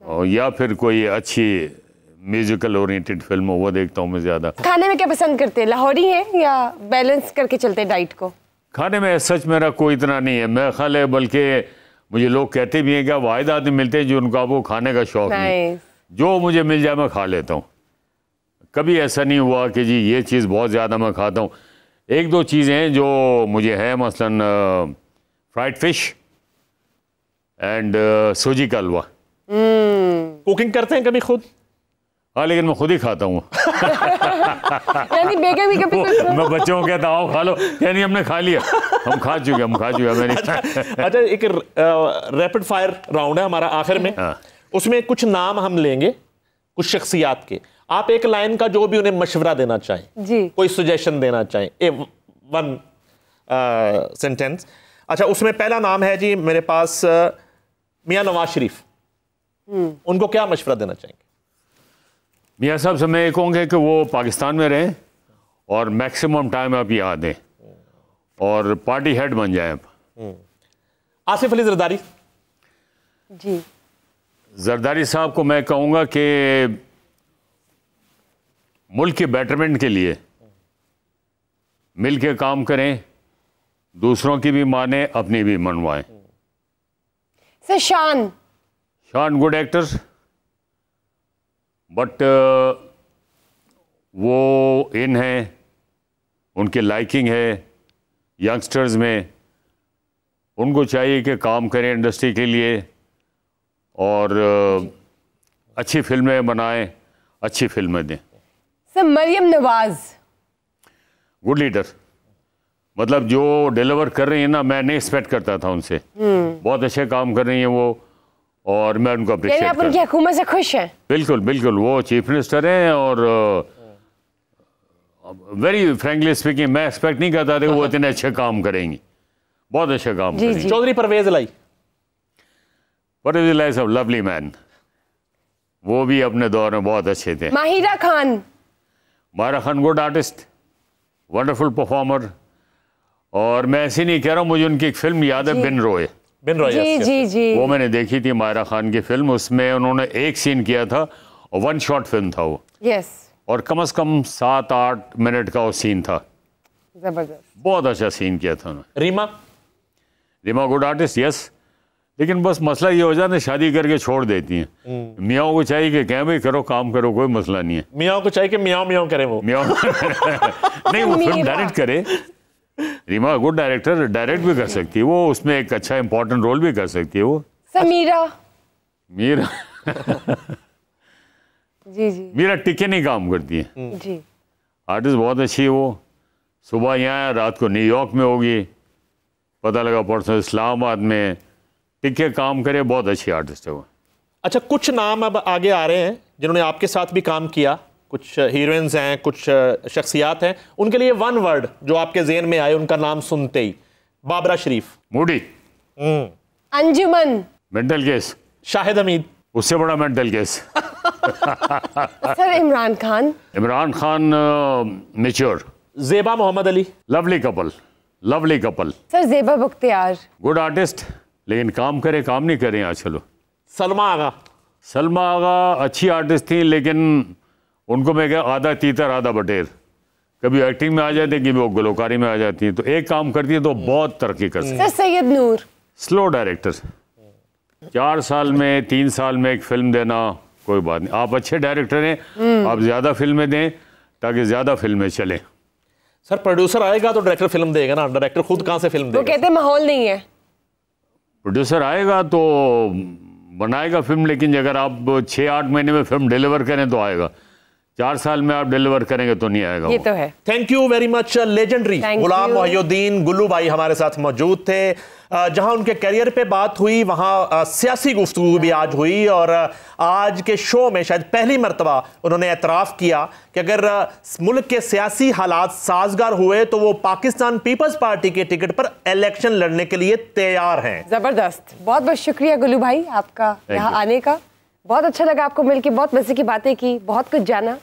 और या फिर कोई अच्छी म्यूजिकल ओरिएंटेड फिल्म हो वो देखता हूँ मैं ज्यादा। खाने में क्या पसंद करते हैं? लाहौरी है या बैलेंस करके चलते हैं डाइट को? खाने में सच मेरा कोई इतना नहीं है, मैं खा ले, बल्कि मुझे लोग कहते भी हैं कि वाहिद आदमी मिलते हैं जो उनका वो खाने का शौक नहीं, जो मुझे मिल जाए मैं खा लेता हूँ। कभी ऐसा नहीं हुआ कि जी ये चीज़ बहुत ज़्यादा मैं खाता हूँ। एक दो चीज़ें हैं जो मुझे है, मसलन फ्राइड फिश एंड सूजी का हलवा। कुकिंग करते हैं कभी खुद? हाँ, लेकिन मैं खुद ही खाता हूँ। यानी बेगम भी कभी मैं बच्चों को कहता हूँ खा लो, यानी हमने खा लिया, हम खा चुके मेरी। अच्छा, एक रैपिड फायर राउंड है हमारा आखिर में। उसमें कुछ नाम हम लेंगे, कुछ शख्सियात के, आप एक लाइन का जो भी उन्हें मशवरा देना चाहें जी, कोई सजेशन देना चाहें, वन सेंटेंस। अच्छा, उसमें पहला नाम है जी मेरे पास मियां नवाज शरीफ, उनको क्या मशवरा देना चाहेंगे? मियाँ साहब से मैं ये कहूँगा कि वो पाकिस्तान में रहें और मैक्सिमम टाइम आप यहाँ दें और पार्टी हेड बन जाएं आप। आसिफ अली जरदारी जी, जरदारी साहब को मैं कहूँगा कि मुल्क के बेटरमेंट के लिए मिल के काम करें, दूसरों की भी माने, अपनी भी मनवाएं। सर शान गुड एक्टर, बट वो इन है, उनकी लाइकिंग है यंगस्टर्स में, उनको चाहिए कि काम करें इंडस्ट्री के लिए और अच्छी फिल्में बनाएं, अच्छी फिल्में दें। Sir Maryam Nawaz, good leader, मतलब जो डिलीवर कर रही है ना, मैं नहीं एक्सपेक्ट करता था उनसे, बहुत अच्छे काम कर रही हैं वो और मैं उनको अप्रिशिएट आप उनकी हुकूमत से खुश हैं? बिल्कुल बिल्कुल, वो चीफ मिनिस्टर हैं और वेरी फ्रैंकली स्पीकिंग मैं एक्सपेक्ट नहीं करता था कि वो इतने अच्छे काम करेंगी, बहुत अच्छे काम करेंगी। चौधरी परवेज लाई, परवेज लाई सब लवली मैन, वो भी अपने दौर में बहुत अच्छे थे। Mahira Khan good artist, wonderful performer, और मैं ऐसे नहीं कह रहा हूँ, मुझे उनकी एक फिल्म याद है, बिन रोए, जी जी जी, वो मैंने देखी थी माहिरा खान की फिल्म, उसमें उन्होंने एक सीन किया था और वन शॉट फिल्म था वो, यस, और कम से कम 7-8 मिनट का वो सीन था, जबरदस्त, बहुत अच्छा सीन किया था उन्होंने। रीमा गुड आर्टिस्ट, यस, लेकिन बस मसला ये हो जाता है शादी करके छोड़ देती हैं। मियाँ को चाहिए कि कहें भाई करो, काम करो, कोई मसला नहीं है। मियाँ को चाहिए कि मियाँ मियाँ करें वो नहीं, वो फिल्म डायरेक्ट करे। रीमा गुड डायरेक्टर, डायरेक्ट भी कर सकती है वो, उसमें एक अच्छा इंपॉर्टेंट रोल भी कर सकती है वो। मीरा जी जी, मीरा टिके नहीं काम करती है जी, आर्टिस्ट बहुत अच्छी है वो, सुबह यहाँ रात को न्यूयॉर्क में होगी, पता लगा परसों इस्लामाबाद में, टिके काम करे, बहुत अच्छी आर्टिस्ट है वो। अच्छा, कुछ नाम अब आगे आ रहे हैं जिन्होंने आपके साथ भी काम किया, कुछ हीरोइंस हैं, कुछ शख्सियात हैं, उनके लिए वन वर्ड जो आपके ज़हन में आए उनका नाम सुनते ही। Babra Sharif, moody, Anjuman, mental case, Shahid Hamid, उससे बड़ा mental case sir Imran Khan mature, Zeba Mohammad Ali, lovely couple, sir Zeba Bakhtiyar, good artist लेकिन काम नहीं करें आजकल। सलमा आगा अच्छी आर्टिस्ट थी, लेकिन उनको मैं क्या, आधा तीतर आधा बटेर, कभी एक्टिंग में आ जाती है, कभी वो गुलकारी में आ जाती है, तो एक काम करती है तो बहुत तरक्की कर सकती है। सर सैयद नूर, स्लो डायरेक्टर, 4 साल में 3 साल में एक फिल्म देना कोई बात नहीं, आप अच्छे डायरेक्टर हैं, आप ज्यादा फिल्में दें ताकि ज्यादा फिल्में चलें। सर प्रोड्यूसर आएगा तो डायरेक्टर फिल्म देगा ना, डायरेक्टर खुद कहाँ से फिल्म देगा? वो कहते हैं माहौल नहीं है। प्रोड्यूसर आएगा तो बनाएगा फिल्म, लेकिन अगर आप 6-8 महीने में फिल्म डिलीवर करें तो आएगा, 4 साल में आप डिलीवर करेंगे तो नहीं आएगा। ये तो है। Thank you very much. Legendary Ghulam Mohiuddin Gullu भाई हमारे साथ मौजूद थे। जहां उनके करियर पे बात हुई वहां सियासी गुफ्तगू भी आज हुई, और आज के शो में शायद पहली मर्तबा उन्होंने एतराफ़ किया कि अगर मुल्क के सियासी हालात साजगार हुए तो वो पाकिस्तान पीपल्स पार्टी के टिकट पर इलेक्शन लड़ने के लिए तैयार हैं। जबरदस्त, बहुत बहुत शुक्रिया गुल्लू भाई आपका यहाँ आने का। बहुत अच्छा लगा आपको मिलके, बहुत मजे की बातें की, बहुत कुछ जाना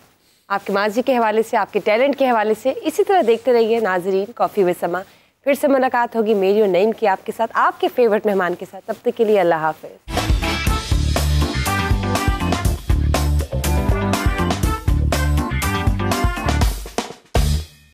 आपके माजी के हवाले से, आपके टैलेंट के हवाले से। इसी तरह देखते रहिए नाजरीन कॉफ़ी विद समा। फिर से मुलाकात होगी मेरी और नईम की आपके साथ, आपके फेवरेट मेहमान के साथ। तब तक के लिए अल्लाह हाफिज़।